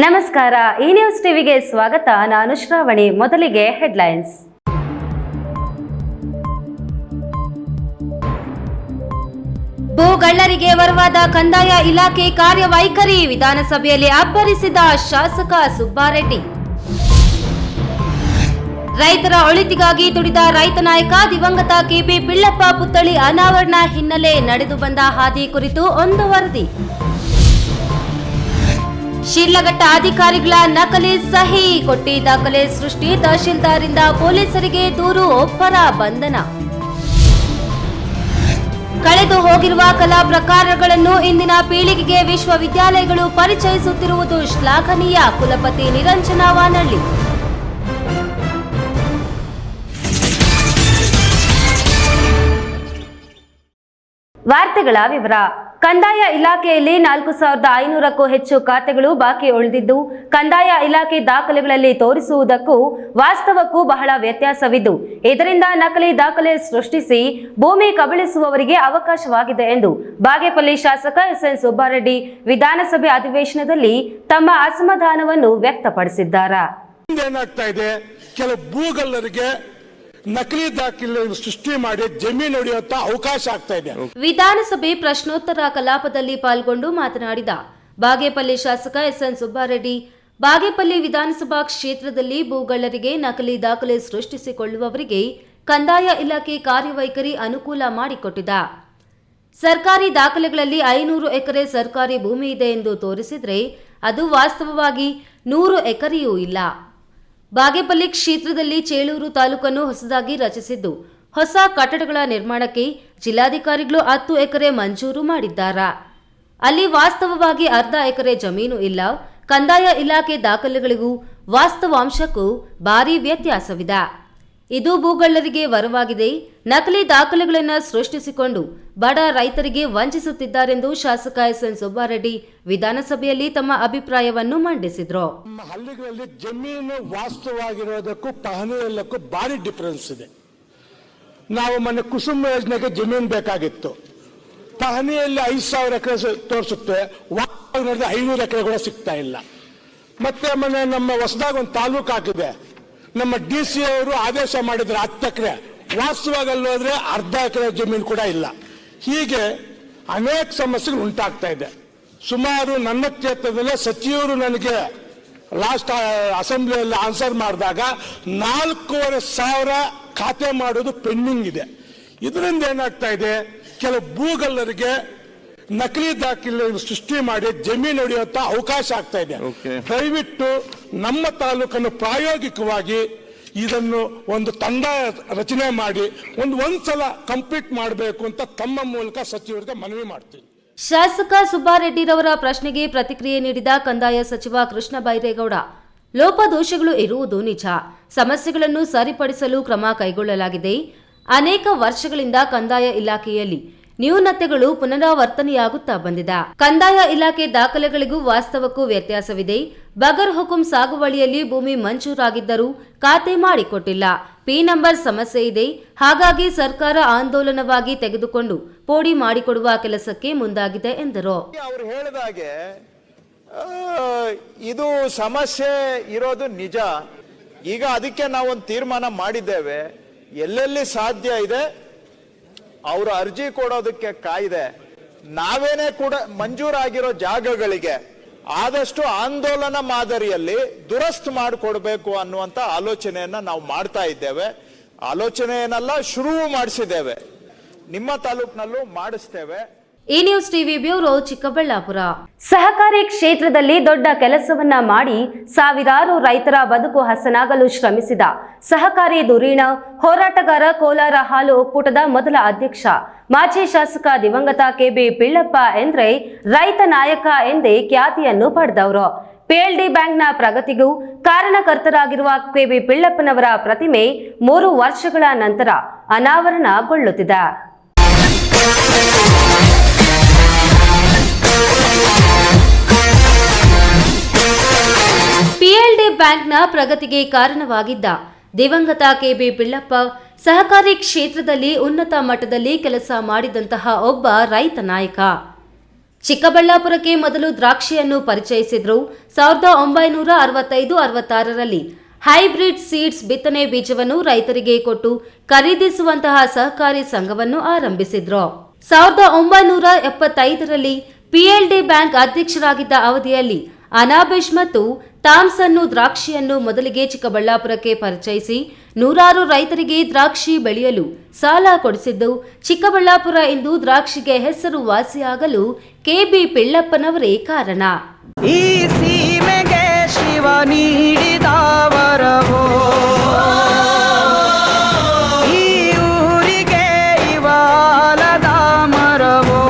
ನಮಸ್ಕಾರ, ಈ ನ್ಯೂಸ್ ಟಿವಿಗೆ ಸ್ವಾಗತ. ನಾನು ಶ್ರಾವಣಿ. ಮೊದಲಿಗೆ ಹೆಡ್ಲೈನ್ಸ್. ಭೂಗಳ್ಳರಿಗೆ ವರವಾದ ಕಂದಾಯ ಇಲಾಖೆ ಕಾರ್ಯವೈಖರಿ, ವಿಧಾನಸಭೆಯಲ್ಲಿ ಅಬ್ಬರಿಸಿದ ಶಾಸಕ ಸುಬ್ಬಾರೆಡ್ಡಿ. ರೈತರ ಒಳಿತಿಗಾಗಿ ದುಡಿದ ರೈತ ನಾಯಕ ದಿವಂಗತ ಕೆಬಿ ಪಿಳ್ಳಪ್ಪ ಪುತ್ಥಳಿ ಅನಾವರಣ ಹಿನ್ನೆಲೆ ನಡೆದು ಬಂದ ಹಾದಿ ಕುರಿತು ಒಂದು ವರದಿ. ಶಿಡ್ಲಘಟ್ಟ ಅಧಿಕಾರಿಗಳ ನಕಲಿ ಸಹಿ ಕೊಟ್ಟಿ ದಾಖಲೆ ಸೃಷ್ಟಿ, ತಹಶೀಲ್ದಾರ್ರಿಂದ ಪೊಲೀಸರಿಗೆ ದೂರು, ಒಬ್ಬರ ಬಂಧನ. ಕಳೆದು ಹೋಗಿರುವ ಕಲಾ ಪ್ರಕಾರಗಳನ್ನು ಇಂದಿನ ಪೀಳಿಗೆಗೆ ವಿಶ್ವವಿದ್ಯಾಲಯಗಳು ಪರಿಚಯಿಸುತ್ತಿರುವುದು ಶ್ಲಾಘನೀಯ, ಕುಲಪತಿ ನಿರಂಜನ ವಾನಳ್ಳಿ. ವಾರ್ತೆಗಳ ವಿವರ. ಕಂದಾಯ ಇಲಾಖೆಯಲ್ಲಿ 4500ಕ್ಕೂ ಹೆಚ್ಚು ಖಾತೆಗಳು ಬಾಕಿ ಉಳಿದಿದ್ದು, ಕಂದಾಯ ಇಲಾಖೆ ದಾಖಲೆಗಳಲ್ಲಿ ತೋರಿಸುವುದಕ್ಕೂ ವಾಸ್ತವಕ್ಕೂ ಬಹಳ ವ್ಯತ್ಯಾಸವಿದ್ದು, ಇದರಿಂದ ನಕಲಿ ದಾಖಲೆ ಸೃಷ್ಟಿಸಿ ಭೂಮಿ ಕಬಳಿಸುವವರಿಗೆ ಅವಕಾಶವಾಗಿದೆ ಎಂದು ಬಾಗೇಪಲ್ಲಿ ಶಾಸಕ ಎಸ್ಎನ್ ಸುಬ್ಬಾರೆಡ್ಡಿ ವಿಧಾನಸಭೆ ಅಧಿವೇಶನದಲ್ಲಿ ತಮ್ಮ ಅಸಮಾಧಾನವನ್ನು ವ್ಯಕ್ತಪಡಿಸಿದ್ದಾರೆ. ಕೆಲವು ಭೂಗಳ್ಳರಿಗೆ ನಕಲಿ ದಾಖಲೆ ಸೃಷ್ಟಿ ಮಾಡಿ ಜಮೀನು ಹೊಡೆಯುವಂತ ಅವಕಾಶ ಆಗ್ತಾ ಇದೆ. ವಿಧಾನಸಭೆ ಪ್ರಶ್ನೋತ್ತರ ಕಲಾಪದಲ್ಲಿ ಪಾಲ್ಗೊಂಡು ಮಾತನಾಡಿದ ಬಾಗೇಪಲ್ಲಿ ಶಾಸಕ ಎಸ್ಎನ್ ಸುಬ್ಬಾರೆಡ್ಡಿ, ಬಾಗೇಪಲ್ಲಿ ವಿಧಾನಸಭಾ ಕ್ಷೇತ್ರದಲ್ಲಿ ಭೂಗಳ್ಳರಿಗೆ ನಕಲಿ ದಾಖಲೆ ಸೃಷ್ಟಿಸಿಕೊಳ್ಳುವವರಿಗೆ ಕಂದಾಯ ಇಲಾಖೆ ಕಾರ್ಯವೈಖರಿ ಅನುಕೂಲ ಮಾಡಿಕೊಟ್ಟಿದೆ. ಸರ್ಕಾರಿ ದಾಖಲೆಗಳಲ್ಲಿ 500 ಎಕರೆ ಸರ್ಕಾರಿ ಭೂಮಿ ಇದೆ ಎಂದು ತೋರಿಸಿದ್ರೆ ಅದು ವಾಸ್ತವವಾಗಿ 100 ಎಕರೆಯೂ ಇಲ್ಲ. ಬಾಗೇಪಲ್ಲಿ ಕ್ಷೇತ್ರದಲ್ಲಿ ಚೇಳೂರು ತಾಲೂಕನ್ನು ಹೊಸದಾಗಿ ರಚಿಸಿದ್ದು, ಹೊಸ ಕಟ್ಟಡಗಳ ನಿರ್ಮಾಣಕ್ಕೆ ಜಿಲ್ಲಾಧಿಕಾರಿಗಳು 10 ಎಕರೆ ಮಂಜೂರು ಮಾಡಿದ್ದಾರೆ. ಅಲ್ಲಿ ವಾಸ್ತವವಾಗಿ ಅರ್ಧ ಎಕರೆ ಜಮೀನು ಇಲ್ಲ. ಕಂದಾಯ ಇಲಾಖೆ ದಾಖಲೆಗಳಿಗೂ ವಾಸ್ತವಾಂಶಕ್ಕೂ ಭಾರಿ ವ್ಯತ್ಯಾಸವಿದೆ. ಇದು ಭೂಗಳ್ಳರಿಗೆ ವರವಾಗಿದೆ. ನಕಲಿ ದಾಖಲೆಗಳನ್ನು ಸೃಷ್ಟಿಸಿಕೊಂಡು ಬಡ ರೈತರಿಗೆ ವಂಚಿಸುತ್ತಿದ್ದಾರೆಂದು ಶಾಸಕ ಎಸ್ಎನ್ ಸುಬ್ಬಾರೆಡ್ಡಿ ವಿಧಾನಸಭೆಯಲ್ಲಿ ತಮ್ಮ ಅಭಿಪ್ರಾಯವನ್ನು ಮಂಡಿಸಿದರು. ನಮ್ಮ ಹಳ್ಳಿಗಳಲ್ಲಿ ಜಮೀನು ವಾಸ್ತವವಾಗಿರೋದಕ್ಕೂ ಪಹಣಿಯಲ್ಲಕ್ಕೂ ಭಾರಿ ಡಿಫರೆನ್ಸ್ ಇದೆ. ನಾವು ಮೊನ್ನೆ ಕುಸುಮ ಯೋಜನೆಗೆ ಜಮೀನು ಬೇಕಾಗಿತ್ತು. ಪಹಣಿಯಲ್ಲಿ 5000 ಎಕರೆ ತೋರಿಸುತ್ತೆ, ವಾಸ್ತವ 500 ಎಕರೆ ಕೂಡ ಸಿಗ್ತಾ ಇಲ್ಲ. ಮತ್ತೆ ಮೊನ್ನೆ ನಮ್ಮ ಹೊಸದಾಗ ಒಂದು ತಾಲೂಕು ಹಾಕಿದೆ. ನಮ್ಮ DC ಅವರು ಆದೇಶ ಮಾಡಿದ್ರೆ 10 ಎಕರೆ, ವಾಸ್ತವದಲ್ಲಿ ಹೋದ್ರೆ ಅರ್ಧ ಎಕರೆ ಜಮೀನು ಕೂಡ ಇಲ್ಲ. ಹೀಗೆ ಅನೇಕ ಸಮಸ್ಯೆಗಳು ಉಂಟಾಗ್ತಾ ಇದೆ. ಸುಮಾರು ನನ್ನ ಕ್ಷೇತ್ರದಲ್ಲೇ ಸಚಿವರು ನನಗೆ ಲಾಸ್ಟ್ ಅಸೆಂಬ್ಲಿಯಲ್ಲಿ ಆನ್ಸರ್ ಮಾಡಿದಾಗ 4500 ಖಾತೆ ಮಾಡೋದು ಪೆಂಡಿಂಗ್ ಇದೆ. ಇದರಿಂದ ಏನಾಗ್ತಾ ಇದೆ, ಕೆಲವು ಭೂಗಳ್ಳರಿಗೆ ನಕಲಿ ದಾಖಲೆ ಸೃಷ್ಟಿ ಮಾಡಿ ಜಮೀನು ಹೊಡೆಯುವಂತ ಅವಕಾಶ ಆಗ್ತಾ ಇದೆ. ದಯವಿಟ್ಟು ನಮ್ಮ ತಾಲೂಕನ್ನು ಪ್ರಾಯೋಗಿಕವಾಗಿ ಇದನ್ನು ಒಂದು ತಂಡ ರಚನೆ ಮಾಡಿ ಒಂದ್ಸಲ ಕಂಪ್ಲೀಟ್ ಮಾಡಬೇಕು ಅಂತ ತಮ್ಮ ಮೂಲಕ ಸಚಿವರಿಗೆ ಮನವಿ ಮಾಡ್ತೀನಿ. ಶಾಸಕ ಸುಬ್ಬಾರೆಡ್ಡಿರವರ ಪ್ರಶ್ನೆಗೆ ಪ್ರತಿಕ್ರಿಯೆ ನೀಡಿದ ಕಂದಾಯ ಸಚಿವ ಕೃಷ್ಣ ಬೈರೇಗೌಡ, ಲೋಪದೋಷಗಳು ಇರುವುದು ನಿಜ, ಸಮಸ್ಯೆಗಳನ್ನು ಸರಿಪಡಿಸಲು ಕ್ರಮ ಕೈಗೊಳ್ಳಲಾಗಿದೆ. ಅನೇಕ ವರ್ಷಗಳಿಂದ ಕಂದಾಯ ಇಲಾಖೆಯಲ್ಲಿ ನ್ಯೂನತೆಗಳು ಪುನರಾವರ್ತನೆಯಾಗುತ್ತಾ ಬಂದಿದೆ. ಕಂದಾಯ ಇಲಾಖೆ ದಾಖಲೆಗಳಿಗೂ ವಾಸ್ತವಕ್ಕೂ ವ್ಯತ್ಯಾಸವಿದೆ. ಬಗರ್ ಹುಕುಂ ಸಾಗುವಳಿಯಲ್ಲಿ ಭೂಮಿ ಮಂಜೂರಾಗಿದ್ದರೂ ಖಾತೆ ಮಾಡಿಕೊಟ್ಟಿಲ್ಲ. ಪಿ ನಂಬರ್ ಸಮಸ್ಯೆ ಇದೆ. ಹಾಗಾಗಿ ಸರ್ಕಾರ ಆಂದೋಲನವಾಗಿ ತೆಗೆದುಕೊಂಡು ಪೋಡಿ ಮಾಡಿಕೊಡುವ ಕೆಲಸಕ್ಕೆ ಮುಂದಾಗಿದೆ ಎಂದರು. ಅವರು ಹೇಳಿದಾಗೆ ಇದು ಸಮಸ್ಯೆ ಇರೋದು ನಿಜ. ಈಗ ಅದಕ್ಕೆ ನಾವೊಂದು ತೀರ್ಮಾನ ಮಾಡಿದ್ದೇವೆ. ಎಲ್ಲೆಲ್ಲಿ ಸಾಧ್ಯ ಇದೆ ಅವರು ಅರ್ಜಿ ಕೊಡೋದಕ್ಕೆ ಕಾಯ್ದೆ, ನಾವೇನೇ ಕೂಡ ಮಂಜೂರಾಗಿರೋ ಜಾಗಗಳಿಗೆ ಆದಷ್ಟು ಆಂದೋಲನ ಮಾದರಿಯಲ್ಲಿ ದುರಸ್ತು ಮಾಡಿಕೊಡ್ಬೇಕು ಅನ್ನುವಂತ ಆಲೋಚನೆಯನ್ನ ನಾವು ಮಾಡ್ತಾ ಇದ್ದೇವೆ. ಆಲೋಚನೆಯನ್ನೆಲ್ಲ ಶುರು ಮಾಡಿಸಿದ್ದೇವೆ. ನಿಮ್ಮ ತಾಲೂಕಿನಲ್ಲೂ ಮಾಡಿಸ್ತೇವೆ. ಈ ನ್ಯೂಸ್ ಟಿವಿ ಬ್ಯೂರೋ, ಚಿಕ್ಕಬಳ್ಳಾಪುರ. ಸಹಕಾರಿ ಕ್ಷೇತ್ರದಲ್ಲಿ ದೊಡ್ಡ ಕೆಲಸವನ್ನ ಮಾಡಿ ಸಾವಿರಾರು ರೈತರ ಬದುಕು ಹಸನಾಗಲು ಶ್ರಮಿಸಿದ ಸಹಕಾರಿ ಧುರೀಣ ಹೋರಾಟಗಾರ, ಕೋಲಾರ ಹಾಲು ಒಕ್ಕೂಟದ ಮೊದಲ ಅಧ್ಯಕ್ಷ, ಮಾಜಿ ಶಾಸಕ ದಿವಂಗತ ಕೆಬಿ ಪಿಳ್ಳಪ್ಪ ಎಂದ್ರೆ ರೈತ ನಾಯಕ ಎಂದೇ ಖ್ಯಾತಿಯನ್ನು ಪಡೆದವರು. PLD ಬ್ಯಾಂಕ್ನ ಪ್ರಗತಿಗೂ ಕಾರಣಕರ್ತರಾಗಿರುವ ಕೆಬಿ ಪಿಳ್ಳಪ್ಪನವರ ಪ್ರತಿಮೆ 3 ವರ್ಷಗಳ ನಂತರ ಅನಾವರಣಗೊಳ್ಳುತ್ತಿದೆ. PLD ಬ್ಯಾಂಕ್ನ ಪ್ರಗತಿಗೆ ಕಾರಣವಾಗಿದ್ದ ದಿವಂಗತ ಕೆಬಿ ಪಿಳ್ಳಪ್ಪ ಸಹಕಾರಿ ಕ್ಷೇತ್ರದಲ್ಲಿ ಉನ್ನತ ಮಟ್ಟದಲ್ಲಿ ಕೆಲಸ ಮಾಡಿದಂತಹ ಒಬ್ಬ ರೈತ ನಾಯಕ. ಚಿಕ್ಕಬಳ್ಳಾಪುರಕ್ಕೆ ಮೊದಲು ದ್ರಾಕ್ಷಿಯನ್ನು ಪರಿಚಯಿಸಿದ್ರು. 1965-66ರಲ್ಲಿ ಹೈಬ್ರಿಡ್ ಸೀಡ್ಸ್ ಬಿತ್ತನೆ ಬೀಜವನ್ನು ರೈತರಿಗೆ ಕೊಟ್ಟು ಖರೀದಿಸುವಂತಹ ಸಹಕಾರಿ ಸಂಘವನ್ನು ಆರಂಭಿಸಿದ್ರು. 1975ರಲ್ಲಿ ಪಿಎಲ್ಡಿ ಬ್ಯಾಂಕ್ ಅಧ್ಯಕ್ಷರಾಗಿದ್ದ ಅವಧಿಯಲ್ಲಿ ಅನಾಬೆಷ್ ಮತ್ತು ಥಾಮ್ಸನ್ ದ್ರಾಕ್ಷಿಯನ್ನು ಮೊದಲಿಗೆ ಚಿಕ್ಕಬಳ್ಳಾಪುರಕ್ಕೆ ಪರಿಚಯಿಸಿ ನೂರಾರು ರೈತರಿಗೆ ದ್ರಾಕ್ಷಿ ಬೆಳೆಯಲು ಸಾಲ ಕೊಡಿಸಿದ್ದು ಚಿಕ್ಕಬಳ್ಳಾಪುರ ಎಂದು ದ್ರಾಕ್ಷಿಗೆ ಹೆಸರು ವಾಸಿಯಾಗಲು ಕೆಬಿ ಪಿಳ್ಳಪ್ಪನವರೇ ಕಾರಣ. ಈ ಸೀಮೆಗೆ ಶಿವ ನೀಡಿದ ವರವೋ, ಈ ಊರಿಗೆ ಇವಾಲದ ಮರವೋ.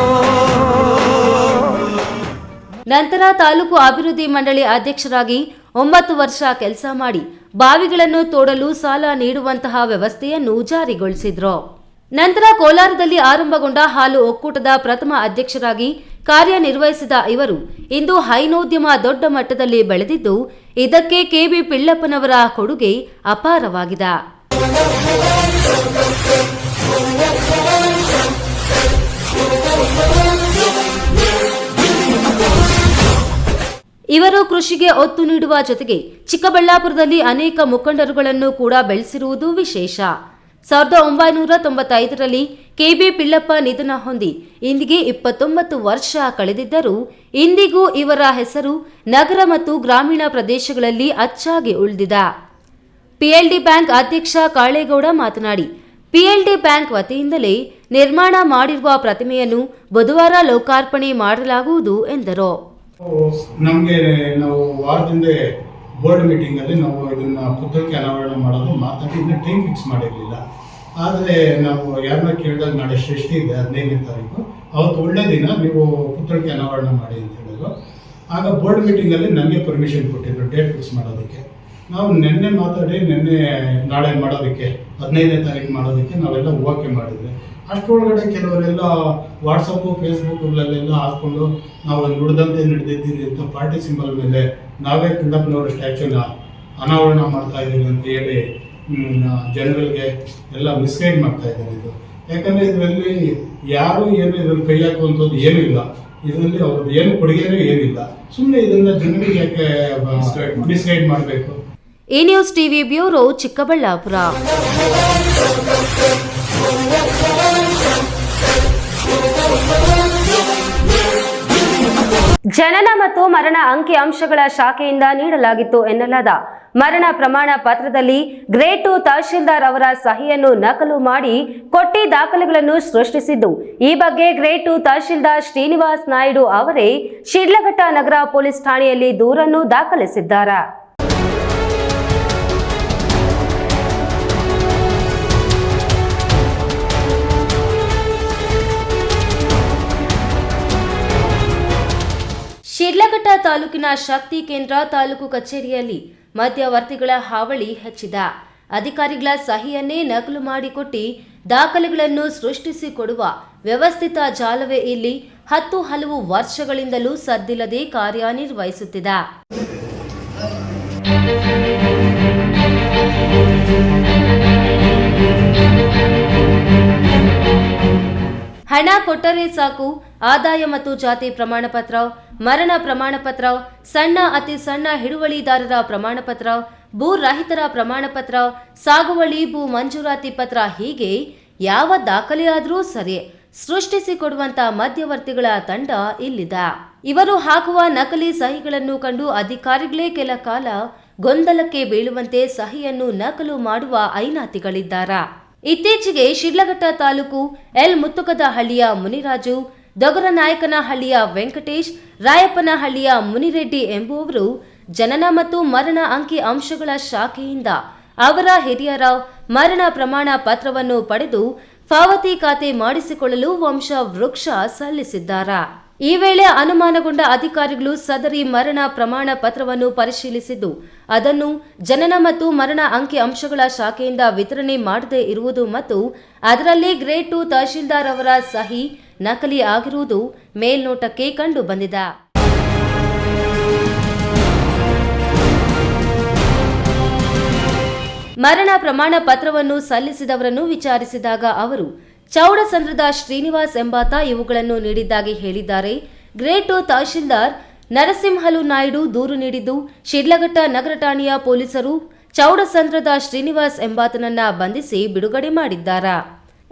ನಂತರ ತಾಲೂಕು ಅಭಿವೃದ್ಧಿ ಮಂಡಳಿ ಅಧ್ಯಕ್ಷರಾಗಿ 9 ವರ್ಷ ಕೆಲಸ ಮಾಡಿ ಬಾವಿಗಳನ್ನು ತೋಡಲು ಸಾಲ ನೀಡುವಂತಹ ವ್ಯವಸ್ಥೆಯನ್ನು ಜಾರಿಗೊಳಿಸಿದ್ರು. ನಂತರ ಕೋಲಾರದಲ್ಲಿ ಆರಂಭಗೊಂಡ ಹಾಲು ಒಕ್ಕೂಟದ ಪ್ರಥಮ ಅಧ್ಯಕ್ಷರಾಗಿ ಕಾರ್ಯನಿರ್ವಹಿಸಿದ ಇವರು ಇಂದು ಹೈನೋದ್ಯಮ ದೊಡ್ಡ ಮಟ್ಟದಲ್ಲಿ ಬೆಳೆದಿದ್ದು ಇದಕ್ಕೆ ಕೆಬಿ ಪಿಳ್ಳಪ್ಪನವರ ಕೊಡುಗೆ ಅಪಾರವಾಗಿದೆ. ಇವರು ಕೃಷಿಗೆ ಒತ್ತು ನೀಡುವ ಜೊತೆಗೆ ಚಿಕ್ಕಬಳ್ಳಾಪುರದಲ್ಲಿ ಅನೇಕ ಮುಖಂಡರುಗಳನ್ನು ಕೂಡ ಬೆಳೆಸಿರುವುದು ವಿಶೇಷ. 1995ರಲ್ಲಿ ಕೆಬಿ ಪಿಳ್ಳಪ್ಪ ನಿಧನ ಹೊಂದಿ ಇಂದಿಗೆ 29 ವರ್ಷ ಕಳೆದಿದ್ದರೂ ಇಂದಿಗೂ ಇವರ ಹೆಸರು ನಗರ ಮತ್ತು ಗ್ರಾಮೀಣ ಪ್ರದೇಶಗಳಲ್ಲಿ ಅಚ್ಚಾಗಿ ಉಳಿದಿದೆ. ಪಿಎಲ್ಡಿ ಬ್ಯಾಂಕ್ ಅಧ್ಯಕ್ಷ ಕಾಳೇಗೌಡ ಮಾತನಾಡಿ, ಪಿಎಲ್ಡಿ ಬ್ಯಾಂಕ್ ವತಿಯಿಂದಲೇ ನಿರ್ಮಾಣ ಮಾಡಿರುವ ಪ್ರತಿಮೆಯನ್ನು ಬುಧವಾರ ಲೋಕಾರ್ಪಣೆ ಮಾಡಲಾಗುವುದು ಎಂದರು. ನಮಗೆ ನಾವು ವಾರದಿಂದ ಬೋರ್ಡ್ ಮೀಟಿಂಗ್ ಅಲ್ಲಿ ನಾವು ಇದನ್ನ ಪುಸ್ತಕಕ್ಕೆ ಅನಾವರಣ ಮಾಡೋದು ಮಾತಾಡಿ ಇನ್ನು ಟೈಮ್ ಫಿಕ್ಸ್ ಮಾಡಿರಲಿಲ್ಲ. ಆದರೆ ನಾವು ಯಾರನ್ನ ಕೇಳಿದಾಗ ನಾಳೆ ಷಷ್ಠಿ ಇದೆ 15ನೇ ತಾರೀಕು, ಅವತ್ತು ಒಳ್ಳೆ ದಿನ ನೀವು ಪುಸ್ತಕಕ್ಕೆ ಅನಾವರಣ ಮಾಡಿ ಅಂತ ಹೇಳಿದ್ರು. ಆಗ ಬೋರ್ಡ್ ಮೀಟಿಂಗ್ ಅಲ್ಲಿ ನನಗೆ ಪರ್ಮಿಷನ್ ಕೊಟ್ಟಿದ್ರು ಡೇಟ್ ಫಿಕ್ಸ್ ಮಾಡೋದಕ್ಕೆ. ನಾವು ನಿನ್ನೆ ಮಾತಾಡಿ ನಾಳೆ ಮಾಡೋದಕ್ಕೆ 15ನೇ ತಾರೀಕು ಮಾಡೋದಕ್ಕೆ ನಾವೆಲ್ಲ ಓಕೆ ಮಾಡಿದ್ವಿ. ಅಷ್ಟರೊಳಗಡೆ ಕೆಲವರೆಲ್ಲ ವಾಟ್ಸಪ್ಪು ಫೇಸ್ಬುಕ್ಗಳಲ್ಲೆಲ್ಲ ಹಾಕ್ಕೊಂಡು ನಾವು ನುಡಿದಂತೆ ನಡೆದಿದ್ದೀರಿ ಅಂತ ಪಾರ್ಟಿ ಸಿಂಬಲ್ ಮೇಲೆ ನಾವೇ ಪಿಳ್ಳಪ್ಪನವರ ಸ್ಟ್ಯಾಚ್ಯೂನ ಅನಾವರಣ ಮಾಡ್ತಾ ಇದ್ದೀವಿ ಅಂತ ಹೇಳಿ ಜನಗಳಿಗೆ ಎಲ್ಲ ಮಿಸ್ಗೈಡ್ ಮಾಡ್ತಾ ಇದ್ದಾರೆ. ಇದು ಯಾಕಂದರೆ ಇದರಲ್ಲಿ ಯಾರು ಏನು ಇದರಲ್ಲಿ ಕೈ ಹಾಕುವಂಥದ್ದು ಏನೂ ಇಲ್ಲ, ಇದರಲ್ಲಿ ಅವ್ರದ್ದು ಏನು ಕೊಡುಗೆನೂ ಏನಿಲ್ಲ. ಸುಮ್ಮನೆ ಇದನ್ನ ಜನರಿಗೆ ಯಾಕೆ ಮಿಸ್ಗೈಡ್ ಮಾಡಬೇಕು. ಈ ನ್ಯೂಸ್ ಟಿವಿ ಬ್ಯೂರೋ ಚಿಕ್ಕಬಳ್ಳಾಪುರ. ಜನನ ಮತ್ತು ಮರಣ ಅಂಕಿ ಅಂಶಗಳ ಶಾಖೆಯಿಂದ ನೀಡಲಾಗಿತ್ತು ಎನ್ನಲಾದ ಮರಣ ಪ್ರಮಾಣ ಪತ್ರದಲ್ಲಿ ಗ್ರೇಡ್ 2 ತಹಶೀಲ್ದಾರ್ ಅವರ ಸಹಿಯನ್ನು ನಕಲು ಮಾಡಿ ಕೊಟ್ಟಿ ದಾಖಲೆಗಳನ್ನು ಸೃಷ್ಟಿಸಿದ್ದು, ಈ ಬಗ್ಗೆ ಗ್ರೇಡ್ 2 ತಹಶೀಲ್ದಾರ್ ಶ್ರೀನಿವಾಸ್ ನಾಯ್ಡು ಅವರೇ ಶಿಡ್ಲಘಟ್ಟ ನಗರ ಪೊಲೀಸ್ ಠಾಣೆಯಲ್ಲಿ ದೂರನ್ನು ದಾಖಲಿಸಿದ್ದಾರೆ. ಶಿಡ್ಲಘಟ್ಟ ತಾಲೂಕಿನ ಶಕ್ತಿ ಕೇಂದ್ರ ತಾಲೂಕು ಕಚೇರಿಯಲ್ಲಿ ಮಧ್ಯವರ್ತಿಗಳ ಹಾವಳಿ ಹೆಚ್ಚಿದೆ. ಅಧಿಕಾರಿಗಳ ಸಹಿಯನ್ನೇ ನಕಲು ಮಾಡಿಕೊಟ್ಟಿ ದಾಖಲೆಗಳನ್ನು ಸೃಷ್ಟಿಸಿಕೊಡುವ ವ್ಯವಸ್ಥಿತ ಜಾಲವೇ ಇಲ್ಲಿ 10 ಹಲವು ವರ್ಷಗಳಿಂದಲೂ ಸದ್ದಿಲ್ಲದೆ ಕಾರ್ಯನಿರ್ವಹಿಸುತ್ತಿದೆ. ಹಣ ಕೊಟ್ಟರೆ ಸಾಕು, ಆದಾಯ ಮತ್ತು ಜಾತಿ ಪ್ರಮಾಣ ಪತ್ರ, ಮರಣ ಪ್ರಮಾಣ ಪತ್ರ, ಸಣ್ಣ ಅತಿ ಸಣ್ಣ ಹಿಡುವಳಿದಾರರ ಪ್ರಮಾಣ ಪತ್ರ, ಭೂ ರಹಿತರ ಪ್ರಮಾಣ ಪತ್ರ, ಸಾಗುವಳಿ ಭೂ ಮಂಜೂರಾತಿ ಪತ್ರ, ಹೀಗೆ ಯಾವ ದಾಖಲೆಯಾದರೂ ಸರಿ ಸೃಷ್ಟಿಸಿಕೊಡುವಂತ ಮಧ್ಯವರ್ತಿಗಳ ತಂಡ ಇಲ್ಲಿದೆ. ಇವರು ಹಾಕುವ ನಕಲಿ ಸಹಿಗಳನ್ನು ಕಂಡು ಅಧಿಕಾರಿಗಳೇ ಕೆಲ ಕಾಲ ಗೊಂದಲಕ್ಕೆ ಬೀಳುವಂತೆ ಸಹಿಯನ್ನು ನಕಲು ಮಾಡುವ ಐನಾತಿಗಳಿದ್ದಾರೆ. ಇತ್ತೀಚೆಗೆ ಶಿಡ್ಲಘಟ್ಟ ತಾಲೂಕು ಎಲ್ ಮುತ್ತುಕದಹಳ್ಳಿಯ ಮುನಿರಾಜು, ದೊಗರನಾಯಕನಹಳ್ಳಿಯ ವೆಂಕಟೇಶ್, ರಾಯಪ್ಪನಹಳ್ಳಿಯ ಮುನಿರೆಡ್ಡಿ ಎಂಬುವವರು ಜನನ ಮತ್ತು ಮರಣ ಅಂಕಿ ಅಂಶಗಳ ಶಾಖೆಯಿಂದ ಅವರ ಹಿರಿಯರ ಮರಣ ಪ್ರಮಾಣ ಪತ್ರವನ್ನು ಪಡೆದು ಪಾವತಿ ಖಾತೆ ಮಾಡಿಸಿಕೊಳ್ಳಲು ವಂಶ ವೃಕ್ಷ ಸಲ್ಲಿಸಿದ್ದಾರೆ. ಈ ವೇಳೆ ಅನುಮಾನಗೊಂಡ ಅಧಿಕಾರಿಗಳು ಸದರಿ ಮರಣ ಪ್ರಮಾಣ ಪತ್ರವನ್ನು ಪರಿಶೀಲಿಸಿದ್ದು ಅದನ್ನು ಜನನ ಮತ್ತು ಮರಣ ಅಂಕಿ ಅಂಶಗಳ ಶಾಖೆಯಿಂದ ವಿತರಣೆ ಮಾಡದೇ ಇರುವುದು ಮತ್ತು ಅದರಲ್ಲಿ ಗ್ರೇಡ್ 2 ತಹಶೀಲ್ದಾರ್ ಅವರ ಸಹಿ ನಕಲಿ ಆಗಿರುವುದು ಮೇಲ್ನೋಟಕ್ಕೆ ಕಂಡು ಬಂದಿದೆ. ಮರಣ ಪ್ರಮಾಣ ಪತ್ರವನ್ನು ಸಲ್ಲಿಸಿದವರನ್ನು ವಿಚಾರಿಸಿದಾಗ ಅವರು ಚೌಡಸಂದ್ರದ ಶ್ರೀನಿವಾಸ್ ಎಂಬಾತ ಇವುಗಳನ್ನು ನೀಡಿದ್ದಾಗಿ ಹೇಳಿದ್ದಾರೆ. ಗ್ರೇಟ್ ತಹಶೀಲ್ದಾರ್ ನರಸಿಂಹಲು ನಾಯ್ಡು ದೂರು ನೀಡಿದ್ದು, ಶಿಡ್ಲಘಟ್ಟ ನಗರ ಠಾಣೆಯ ಪೊಲೀಸರು ಚೌಡಸಂದ್ರದ ಶ್ರೀನಿವಾಸ್ ಎಂಬಾತನನ್ನ ಬಂಧಿಸಿ ಬಿಡುಗಡೆ ಮಾಡಿದ್ದಾರೆ.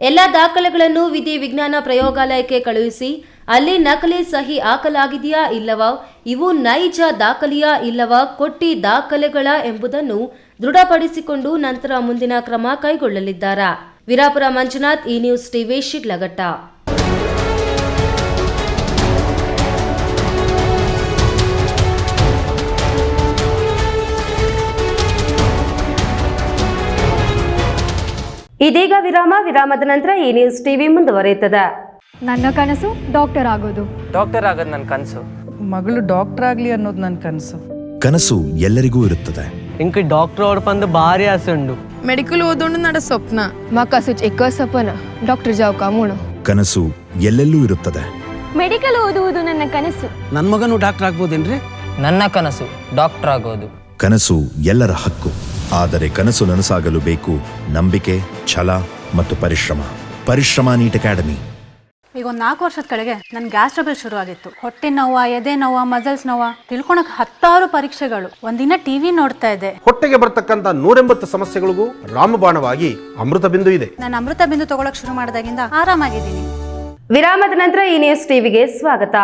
ಎಲ್ಲ ದಾಖಲೆಗಳನ್ನು ವಿಧಿ ವಿಜ್ಞಾನ ಪ್ರಯೋಗಾಲಯಕ್ಕೆ ಕಳುಹಿಸಿ ಅಲ್ಲಿ ನಕಲಿ ಸಹಿ ಹಾಕಲಾಗಿದೆಯಾ ಇಲ್ಲವಾ, ಇವು ನೈಜ ದಾಖಲೆಯಾ ಇಲ್ಲವಾ, ಕೊಟ್ಟಿ ದಾಖಲೆಗಳ ಎಂಬುದನ್ನು ದೃಢಪಡಿಸಿಕೊಂಡು ನಂತರ ಮುಂದಿನ ಕ್ರಮ ಕೈಗೊಳ್ಳಲಿದ್ದಾರೆ. ವೀರಾಪುರ ಮಂಜುನಾಥ್, ಈ ನ್ಯೂಸ್ ಟಿವಿ, ಶಿಡ್ಲಘಟ್ಟ. ಇದೀಗ ವಿರಾಮದ ನಂತರ ಈ ನ್ಯೂಸ್ ಟಿವಿ ಮುಂದುವರಿಯುತ್ತದೆ. ನನ್ನ ಕನಸು ಡಾಕ್ಟರ್ ಆಗೋದು ನನ್ನ ಕನಸು. ಮಗಳು ಡಾಕ್ಟರ್ ಆಗ್ಲಿ ಅನ್ನೋದು ನನ್ನ ಕನಸು. ಕನಸು ಎಲ್ಲರಿಗೂ ಇರುತ್ತದೆ. ಇಂಕ ಡಾಕ್ಟರ್ ಓಡ್ಪಂದು ಭಾರಿ ಆಸೆ ಉಂಡು. ಮೆಡಿಕಲ್ ಓದೋಣ ನಡ ಸ್ವಪ್ನ. ಮಾಕಾಸು ಎಕ್ಕ ಸಪನ ಡಾಕ್ಟರ್ ಜಾವ್ ಕಾಮೂಣ. ಕನಸು ಎಲ್ಲೆಲ್ಲೂ ಇರುತ್ತದೆ. ಮೆಡಿಕಲ್ ಓದುವುದು ನನ್ನ ಕನಸು. ನನ್ನ ಮಗನು ಡಾಕ್ಟರ್ ಆಗ್ಬೋದೇನ್ರಿ? ನನ್ನ ಕನಸು ಡಾಕ್ಟರ್ ಆಗೋದು. ಕನಸು ಎಲ್ಲರ ಹಕ್ಕು. ಆದರೆ ಕನಸು ನನಸಾಗಲು ಬೇಕು ನಂಬಿಕೆ, ಛಲ ಮತ್ತು ಪರಿಶ್ರಮ ನೀಟ್ ಅಕಾಡೆಮಿ. ಈಗ ಒಂದು 4 ವರ್ಷದ ಕೆಳಗೆ ನನ್ನ ಗ್ಯಾಸ್ ಟ್ರಬಲ್ ಶುರು ಆಗಿತ್ತು. ಹೊಟ್ಟೆ ನೋವ, ಎದೆ ನೋವ, ಮಸಲ್ಸ್ ನೋವ, ತಿಳ್ಕೊಳಕ್ 10 ಪರೀಕ್ಷೆಗಳು. ಒಂದಿನ ಟಿವಿ ನೋಡ್ತಾ ಇದ್ದೆ. ಹೊಟ್ಟೆಗೆ ಬರ್ತಕ್ಕಂಥ 180 ಸಮಸ್ಯೆಗಳಿಗೂ ರಾಮಬಾಣವಾಗಿ ಅಮೃತ ಬಿಂದು ಇದೆ. ನಾನು ಅಮೃತ ಬಿಂದು ತಗೊಳಕ್ ಶುರು ಮಾಡಿದಾಗಿಂದ ಆರಾಮಾಗಿದ್ದೀನಿ. ವಿರಾಮದ ನಂತರ ಈ ನ್ಯೂಸ್ ಟಿವಿಗೆ ಸ್ವಾಗತ.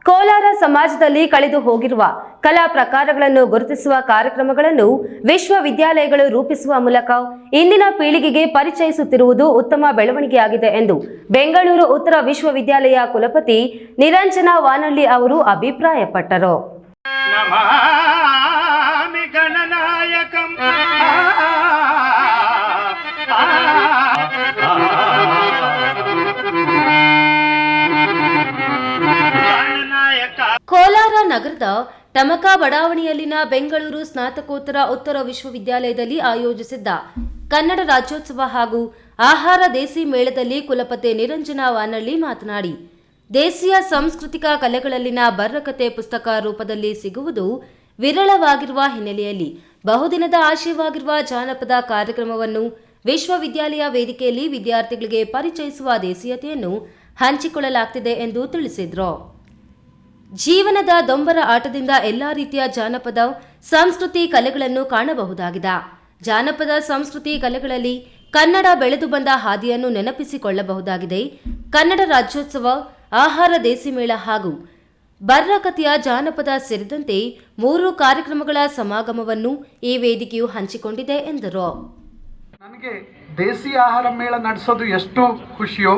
ಕೋಲಾರ ಸಮಾಜದಲ್ಲಿ ಕಳೆದು ಹೋಗಿರುವ ಕಲಾ ಪ್ರಕಾರಗಳನ್ನು ಗುರುತಿಸುವ ಕಾರ್ಯಕ್ರಮಗಳನ್ನು ವಿಶ್ವವಿದ್ಯಾಲಯಗಳು ರೂಪಿಸುವ ಮೂಲಕ ಇಂದಿನ ಪೀಳಿಗೆಗೆ ಪರಿಚಯಿಸುತ್ತಿರುವುದು ಉತ್ತಮ ಬೆಳವಣಿಗೆಯಾಗಿದೆ ಎಂದು ಬೆಂಗಳೂರು ಉತ್ತರ ವಿಶ್ವವಿದ್ಯಾಲಯ ಕುಲಪತಿ ನಿರಂಜನ ವಾನಳ್ಳಿ ಅವರು ಅಭಿಪ್ರಾಯಪಟ್ಟರು. ಕೋಲಾರ ನಗರದ ಟಮಕ ಬಡಾವಣೆಯಲ್ಲಿನ ಬೆಂಗಳೂರು ಸ್ನಾತಕೋತ್ತರ ಉತ್ತರ ವಿಶ್ವವಿದ್ಯಾಲಯದಲ್ಲಿ ಆಯೋಜಿಸಿದ್ದ ಕನ್ನಡ ರಾಜ್ಯೋತ್ಸವ ಹಾಗೂ ಆಹಾರ ದೇಸಿ ಮೇಳದಲ್ಲಿ ಕುಲಪತಿ ನಿರಂಜನ ವಾನಳ್ಳಿ ಮಾತನಾಡಿ, ದೇಸಿಯ ಸಾಂಸ್ಕೃತಿಕ ಕಲೆಗಳಲ್ಲಿನ ಬರ್ರಕತೆ ಪುಸ್ತಕ ರೂಪದಲ್ಲಿ ಸಿಗುವುದು ವಿರಳವಾಗಿರುವ ಹಿನ್ನೆಲೆಯಲ್ಲಿ ಬಹುದಿನದ ಆಶಯವಾಗಿರುವ ಜಾನಪದ ಕಾರ್ಯಕ್ರಮವನ್ನು ವಿಶ್ವವಿದ್ಯಾಲಯ ವೇದಿಕೆಯಲ್ಲಿ ವಿದ್ಯಾರ್ಥಿಗಳಿಗೆ ಪರಿಚಯಿಸುವ ದೇಸೀಯತೆಯನ್ನು ಹಂಚಿಕೊಳ್ಳಲಾಗ್ತಿದೆ ಎಂದು ತಿಳಿಸಿದರು. ಜೀವನದ ದೊಂಬರ ಆಟದಿಂದ ಎಲ್ಲಾ ರೀತಿಯ ಜಾನಪದ ಸಂಸ್ಕೃತಿ ಕಲೆಗಳನ್ನು ಕಾಣಬಹುದಾಗಿದೆ. ಜಾನಪದ ಸಂಸ್ಕೃತಿ ಕಲೆಗಳಲ್ಲಿ ಕನ್ನಡ ಬೆಳೆದು ಬಂದ ಹಾದಿಯನ್ನು ನೆನಪಿಸಿಕೊಳ್ಳಬಹುದಾಗಿದೆ. ಕನ್ನಡ ರಾಜ್ಯೋತ್ಸವ, ಆಹಾರ ದೇಸಿ ಮೇಳ ಹಾಗೂ ಬರ್ರಕತೆಯ ಜಾನಪದ ಸೇರಿದಂತೆ 3 ಕಾರ್ಯಕ್ರಮಗಳ ಸಮಾಗಮವನ್ನು ಈ ವೇದಿಕೆಯು ಹಂಚಿಕೊಂಡಿದೆ ಎಂದರು. ನನಗೆ ದೇಸಿ ಆಹಾರ ಮೇಳ ನಡೆಸೋದು ಎಷ್ಟು ಖುಷಿಯೋ,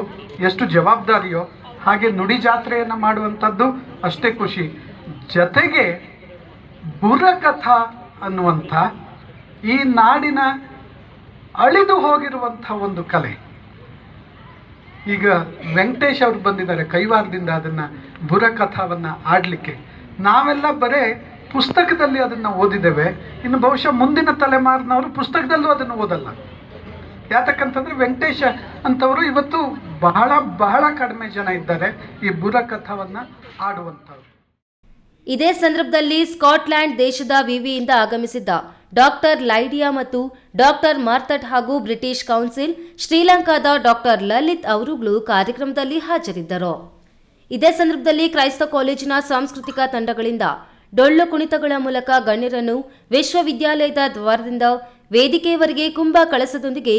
ಎಷ್ಟು ಜವಾಬ್ದಾರಿಯೋ, ಹಾಗೆ ನುಡಿ ಜಾತ್ರೆಯನ್ನು ಮಾಡುವಂಥದ್ದು ಅಷ್ಟೇ ಖುಷಿ. ಜೊತೆಗೆ ಬುರ್ರಕಥಾ ಅನ್ನುವಂಥ ಈ ನಾಡಿನ ಅಳಿದು ಹೋಗಿರುವಂಥ ಒಂದು ಕಲೆ. ಈಗ ವೆಂಕಟೇಶ್ ಅವರು ಬಂದಿದ್ದಾರೆ ಕೈವಾರದಿಂದ ಅದನ್ನು ಬುರ್ರಕಥಾವನ್ನು ಆಡಲಿಕ್ಕೆ. ನಾವೆಲ್ಲ ಬರೇ ಪುಸ್ತಕದಲ್ಲಿ ಅದನ್ನು ಓದಿದ್ದೇವೆ. ಇನ್ನು ಬಹುಶಃ ಮುಂದಿನ ತಲೆಮಾರಿನವರು ಪುಸ್ತಕದಲ್ಲೂ ಅದನ್ನು ಓದಲ್ಲ. ಯಾತಕ್ಕಂತಂದರೆ ವೆಂಕಟೇಶ ಅಂತವರು ಇವತ್ತು ಬಹಳ ಬಹಳ ಕಡಿಮೆ ಜನ ಇದ್ದಾರೆ ಈ ಬುರ್ರಕಥಾವನ್ನು ಆಡುವಂಥವ್ರು. ಇದೇ ಸಂದರ್ಭದಲ್ಲಿ ಸ್ಕಾಟ್ಲ್ಯಾಂಡ್ ದೇಶದ ವಿವಿಯಿಂದ ಆಗಮಿಸಿದ್ದ ಡಾಕ್ಟರ್ ಲೈಡಿಯಾ ಮತ್ತು ಡಾಕ್ಟರ್ ಮಾರ್ತಟ್ ಹಾಗೂ ಬ್ರಿಟಿಷ್ ಕೌನ್ಸಿಲ್ ಶ್ರೀಲಂಕಾದ ಡಾಕ್ಟರ್ ಲಲಿತ್ ಅವರುಗಳು ಕಾರ್ಯಕ್ರಮದಲ್ಲಿ ಹಾಜರಿದ್ದರು. ಇದೇ ಸಂದರ್ಭದಲ್ಲಿ ಕ್ರೈಸ್ತ ಕಾಲೇಜಿನ ಸಾಂಸ್ಕೃತಿಕ ತಂಡಗಳಿಂದ ಡೊಳ್ಳು ಕುಣಿತಗಳ ಮೂಲಕ ಗಣ್ಯರನ್ನು ವಿಶ್ವವಿದ್ಯಾಲಯದ ದ್ವಾರದಿಂದ ವೇದಿಕೆಯವರೆಗೆ ಕುಂಭ ಕಳಸದೊಂದಿಗೆ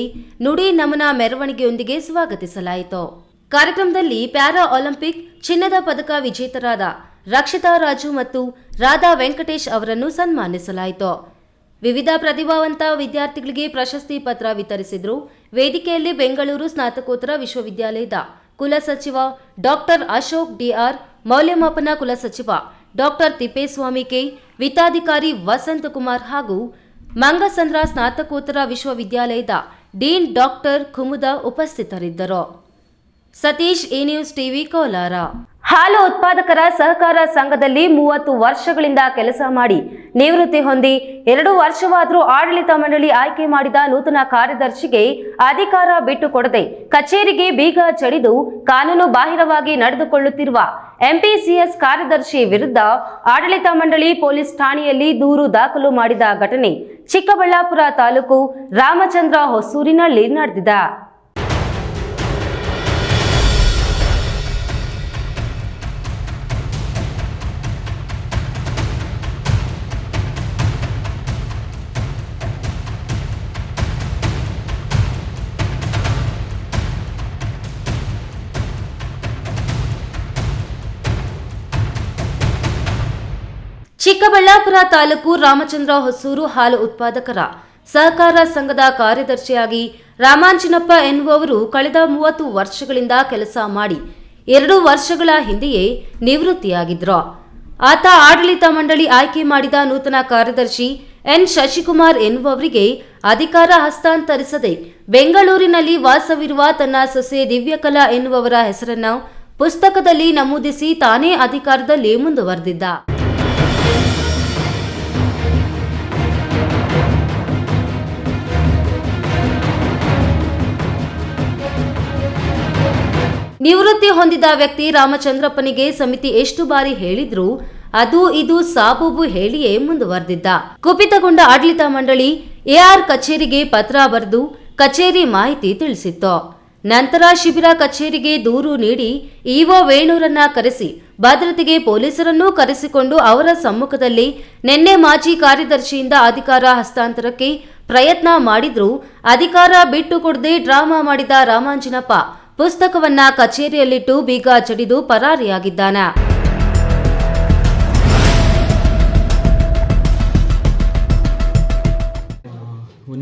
ನುಡಿ ನಮನ ಮೆರವಣಿಗೆಯೊಂದಿಗೆ ಸ್ವಾಗತಿಸಲಾಯಿತು. ಕಾರ್ಯಕ್ರಮದಲ್ಲಿ ಪ್ಯಾರಾ ಒಲಿಂಪಿಕ್ ಚಿನ್ನದ ಪದಕ ವಿಜೇತರಾದ ರಕ್ಷಿತಾ ರಾಜು ಮತ್ತು ರಾಧಾ ವೆಂಕಟೇಶ್ ಅವರನ್ನು ಸನ್ಮಾನಿಸಲಾಯಿತು. ವಿವಿಧ ಪ್ರತಿಭಾವಂತ ವಿದ್ಯಾರ್ಥಿಗಳಿಗೆ ಪ್ರಶಸ್ತಿ ಪತ್ರ ವಿತರಿಸಿದರು. ವೇದಿಕೆಯಲ್ಲಿ ಬೆಂಗಳೂರು ಸ್ನಾತಕೋತ್ತರ ವಿಶ್ವವಿದ್ಯಾಲಯದ ಕುಲಸಚಿವ ಡಾಕ್ಟರ್ ಅಶೋಕ್ ಡಿಆರ್, ಮೌಲ್ಯಮಾಪನ ಕುಲಸಚಿವ ಡಾಕ್ಟರ್ ತಿಪ್ಪೇಸ್ವಾಮಿ ಕೆ, ವಿತ್ತಾಧಿಕಾರಿ ವಸಂತ ಕುಮಾರ್ ಹಾಗೂ ಮಂಗಸಂದ್ರ ಸ್ನಾತಕೋತ್ತರ ವಿಶ್ವವಿದ್ಯಾಲಯದ ಡೀನ್ ಡಾಕ್ಟರ್ ಕುಮುದ ಉಪಸ್ಥಿತರಿದ್ದರು. ಸತೀಶ್, ಈ ನ್ಯೂಸ್ ಟಿವಿ, ಕೋಲಾರ. ಹಾಲು ಉತ್ಪಾದಕರ ಸಹಕಾರ ಸಂಘದಲ್ಲಿ 30 ವರ್ಷಗಳಿಂದ ಕೆಲಸ ಮಾಡಿ ನಿವೃತ್ತಿ ಹೊಂದಿ 2 ವರ್ಷವಾದರೂ ಆಡಳಿತ ಮಂಡಳಿ ಆಯ್ಕೆ ಮಾಡಿದ ನೂತನ ಕಾರ್ಯದರ್ಶಿಗೆ ಅಧಿಕಾರ ಬಿಟ್ಟುಕೊಡದೆ ಕಚೇರಿಗೆ ಬೀಗ ಜಡಿದು ಕಾನೂನು ಬಾಹಿರವಾಗಿ ನಡೆದುಕೊಳ್ಳುತ್ತಿರುವ ಎಂಪಿಸಿಎಸ್ ಕಾರ್ಯದರ್ಶಿ ವಿರುದ್ಧ ಆಡಳಿತ ಮಂಡಳಿ ಪೊಲೀಸ್ ಠಾಣೆಯಲ್ಲಿ ದೂರು ದಾಖಲು ಮಾಡಿದ ಘಟನೆ ಚಿಕ್ಕಬಳ್ಳಾಪುರ ತಾಲೂಕು ರಾಮಚಂದ್ರ ಹೊಸೂರಿನಲ್ಲಿ ನಡೆದಿದೆ. ಚಿಕ್ಕಬಳ್ಳಾಪುರ ತಾಲೂಕು ರಾಮಚಂದ್ರ ಹೊಸೂರು ಹಾಲು ಉತ್ಪಾದಕರ ಸಹಕಾರ ಸಂಘದ ಕಾರ್ಯದರ್ಶಿಯಾಗಿ ರಾಮಾಂಜಿನಪ್ಪ ಎನ್ನುವವರು ಕಳೆದ 30 ವರ್ಷಗಳಿಂದ ಕೆಲಸ ಮಾಡಿ 2 ವರ್ಷಗಳ ಹಿಂದೆಯೇ ನಿವೃತ್ತಿಯಾಗಿದ್ರು. ಆತ ಆಡಳಿತ ಮಂಡಳಿ ಆಯ್ಕೆ ಮಾಡಿದ ನೂತನ ಕಾರ್ಯದರ್ಶಿ ಎನ್ ಶಶಿಕುಮಾರ್ ಎನ್ನುವವರಿಗೆ ಅಧಿಕಾರ ಹಸ್ತಾಂತರಿಸದೆ ಬೆಂಗಳೂರಿನಲ್ಲಿ ವಾಸವಿರುವ ತನ್ನ ಸೊಸೆ ದಿವ್ಯಕಲಾ ಎನ್ನುವವರ ಹೆಸರನ್ನು ಪುಸ್ತಕದಲ್ಲಿ ನಮೂದಿಸಿ ತಾನೇ ಅಧಿಕಾರದಲ್ಲಿ ಮುಂದುವರೆದಿದ್ದ. ನಿವೃತ್ತಿ ಹೊಂದಿದ ವ್ಯಕ್ತಿ ರಾಮಚಂದ್ರಪ್ಪನಿಗೆ ಸಮಿತಿ ಎಷ್ಟು ಬಾರಿ ಹೇಳಿದ್ರೂ ಅದು ಇದು ಸಾಬೂಬು ಹೇಳಿಯೇ ಮುಂದುವರೆದಿದ್ದ. ಕುಪಿತಗೊಂಡ ಆಡಳಿತ ಮಂಡಳಿ ಎಆರ್ ಕಚೇರಿಗೆ ಪತ್ರ ಬರೆದು ಕಚೇರಿ ಮಾಹಿತಿ ತಿಳಿಸಿತ್ತು. ನಂತರ ಶಿಬಿರ ಕಚೇರಿಗೆ ದೂರು ನೀಡಿ ಇಒ ವೇಣೂರನ್ನ ಕರೆಸಿ ಭದ್ರತೆಗೆ ಪೊಲೀಸರನ್ನೂ ಕರೆಸಿಕೊಂಡು ಅವರ ಸಮ್ಮುಖದಲ್ಲಿ ನಿನ್ನೆ ಮಾಜಿ ಕಾರ್ಯದರ್ಶಿಯಿಂದ ಅಧಿಕಾರ ಹಸ್ತಾಂತರಕ್ಕೆ ಪ್ರಯತ್ನ ಮಾಡಿದ್ರೂ ಅಧಿಕಾರ ಬಿಟ್ಟುಕೊಡದೆ ಡ್ರಾಮಾ ಮಾಡಿದ ರಾಮಾಂಜಿನಪ್ಪ ಪುಸ್ತಕವನ್ನ ಕಚೇರಿಯಲ್ಲಿಟ್ಟು ಬೀಗ ಜಡಿದು ಪರಾರಿಯಾಗಿದ್ದಾನ. ಒನ್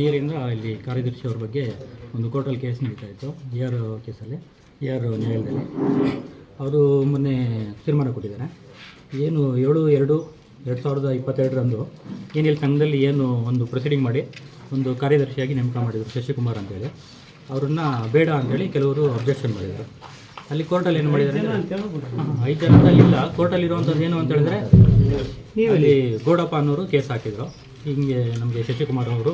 ಇಲ್ಲಿ ಕಾರ್ಯದರ್ಶಿ ಅವ್ರ ಬಗ್ಗೆ ಒಂದು ಕೋರ್ಟಲ್ಲಿ ಕೇಸ್ ನಡೀತಾ ಇತ್ತು, AR ಕೇಸಲ್ಲಿ, AR ನ್ಯಾಯಾಲಯದಲ್ಲಿ. ಅವರು ಮೊನ್ನೆ ತೀರ್ಮಾನ ಕೊಟ್ಟಿದ್ದಾರೆ. ಏನು 7/2/2022 ಏನಿಲ್ಲಿ ಸಂಘದಲ್ಲಿ ಏನು ಒಂದು ಪ್ರೊಸೀಡಿಂಗ್ ಮಾಡಿ ಒಂದು ಕಾರ್ಯದರ್ಶಿಯಾಗಿ ನೇಮಕ ಮಾಡಿದರು ಶಶಿಕುಮಾರ್ ಅಂತೇಳಿ. ಅವ್ರನ್ನ ಬೇಡ ಅಂತೇಳಿ ಕೆಲವರು ಅಬ್ಜೆಕ್ಷನ್ ಮಾಡಿದರು. ಅಲ್ಲಿ ಕೋರ್ಟಲ್ಲಿ ಏನು ಮಾಡಿದ್ದಾರೆ, 5 ಜನದಲ್ಲಿ ಇಲ್ಲ, ಕೋರ್ಟಲ್ಲಿ ಇರುವಂಥದ್ದು ಏನು ಅಂತ ಹೇಳಿದ್ರೆ ಅಲ್ಲಿ ಗೌಡಪ್ಪ ಅನ್ನೋರು ಕೇಸ್ ಹಾಕಿದರು. ಹಿಂಗೆ ನಮಗೆ ಶಶಿಕುಮಾರ್ ಅವರು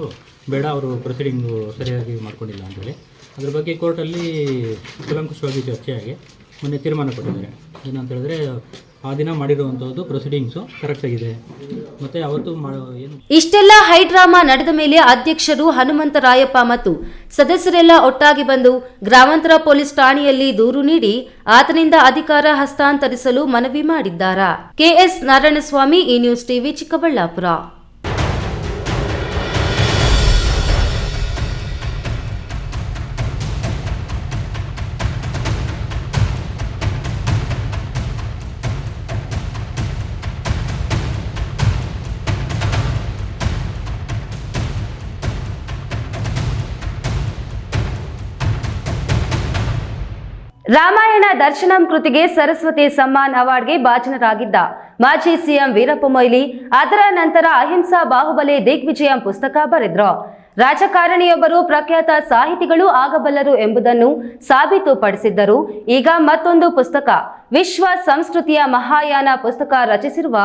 ಬೇಡ, ಅವರು ಪ್ರೊಸೀಡಿಂಗು ಸರಿಯಾಗಿ ಮಾಡ್ಕೊಂಡಿಲ್ಲ ಅಂತೇಳಿ. ಅದ್ರ ಬಗ್ಗೆ ಕೋರ್ಟಲ್ಲಿ ಕೂಲಂಕುಷವಾಗಿ ಚರ್ಚೆಯಾಗಿ ಮೊನ್ನೆ ತೀರ್ಮಾನ ಕೊಟ್ಟಿದ್ದಾರೆ. ಏನಂತ ಹೇಳಿದ್ರೆ ಆ ದಿನ ಮಾಡಿರುವಂಥದ್ದು ಪ್ರೊಸೀಡಿಂಗ್ಸು ಕರೆಕ್ಟಾಗಿದೆ. ಮತ್ತು ಅವತ್ತು ಏನು ಇಷ್ಟೆಲ್ಲ ಹೈಡ್ರಾಮಾ ನಡೆದ ಮೇಲೆ ಅಧ್ಯಕ್ಷರು ಹನುಮಂತರಾಯಪ್ಪ ಮತ್ತು ಸದಸ್ಯರೆಲ್ಲ ಒಟ್ಟಾಗಿ ಬಂದು ಗ್ರಾಮಾಂತರ ಪೊಲೀಸ್ ಠಾಣೆಯಲ್ಲಿ ದೂರು ನೀಡಿ ಆತನಿಂದ ಅಧಿಕಾರ ಹಸ್ತಾಂತರಿಸಲು ಮನವಿ ಮಾಡಿದ್ದಾರೆ. ಕೆಎಸ್ ನಾರಾಯಣಸ್ವಾಮಿ, ಈ ನ್ಯೂಸ್ ಟಿವಿ, ಚಿಕ್ಕಬಳ್ಳಾಪುರ. ರಾಮಾಯಣ ದರ್ಶನಂ ಕೃತಿಗೆ ಸರಸ್ವತಿ ಸಮ್ಮಾನ್ ಅವಾರ್ಡ್ಗೆ ಭಾಜನರಾಗಿದ್ದ ಮಾಜಿ ಸಿಎಂ ವೀರಪ್ಪ ಮೊಯ್ಲಿ ಅದರ ನಂತರ ಅಹಿಂಸಾ ಬಾಹುಬಲಿ ದಿಗ್ವಿಜಯಂ ಪುಸ್ತಕ ಬರೆದ್ರು. ರಾಜಕಾರಣಿಯೊಬ್ಬರು ಪ್ರಖ್ಯಾತ ಸಾಹಿತಿಗಳು ಆಗಬಲ್ಲರು ಎಂಬುದನ್ನು ಸಾಬೀತುಪಡಿಸಿದ್ದರು. ಈಗ ಮತ್ತೊಂದು ಪುಸ್ತಕ, ವಿಶ್ವ ಸಂಸ್ಕೃತಿಯ ಮಹಾಯಾನ ಪುಸ್ತಕ ರಚಿಸಿರುವ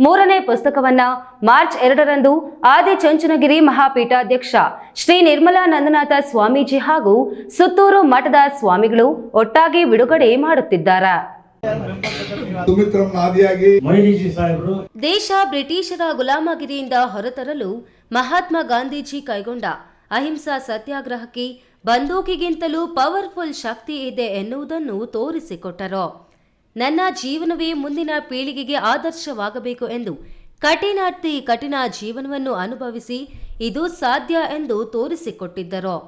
3ನೇ ಪುಸ್ತಕವನ್ನ ಮಾರ್ಚ್ 2ರಂದು ಆದಿಚುಂಚನಗಿರಿ ಮಹಾಪೀಠಾಧ್ಯಕ್ಷ ಶ್ರೀ ನಿರ್ಮಲಾನಂದನಾಥ ಸ್ವಾಮೀಜಿ ಹಾಗೂ ಸುತ್ತೂರು ಮಠದ ಸ್ವಾಮಿಗಳು ಒಟ್ಟಾಗಿ ಬಿಡುಗಡೆ ಮಾಡುತ್ತಿದ್ದಾರೆ. ದೇಶ ಬ್ರಿಟಿಷರ ಗುಲಾಮಗಿರಿಯಿಂದ ಹೊರತರಲು ಮಹಾತ್ಮ ಗಾಂಧೀಜಿ ಕೈಗೊಂಡ ಅಹಿಂಸಾ ಸತ್ಯಾಗ್ರಹಕ್ಕೆ ಬಂದೂಕಿಗಿಂತಲೂ ಪವರ್ಫುಲ್ ಶಕ್ತಿ ಇದೆ ಎನ್ನುವುದನ್ನು ತೋರಿಸಿಕೊಟ್ಟರು. ನನ್ನ ಜೀವನವೇ ಮುಂದಿನ ಪೀಳಿಗೆಗೆ ಆದರ್ಶವಾಗಬೇಕು ಎಂದು ಕಠಿಣ ಜೀವನವನ್ನು ಅನುಭವಿಸಿ ಇದು ಸಾಧ್ಯ ಎಂದು ತೋರಿಸಿಕೊಟ್ಟಿದ್ದರು.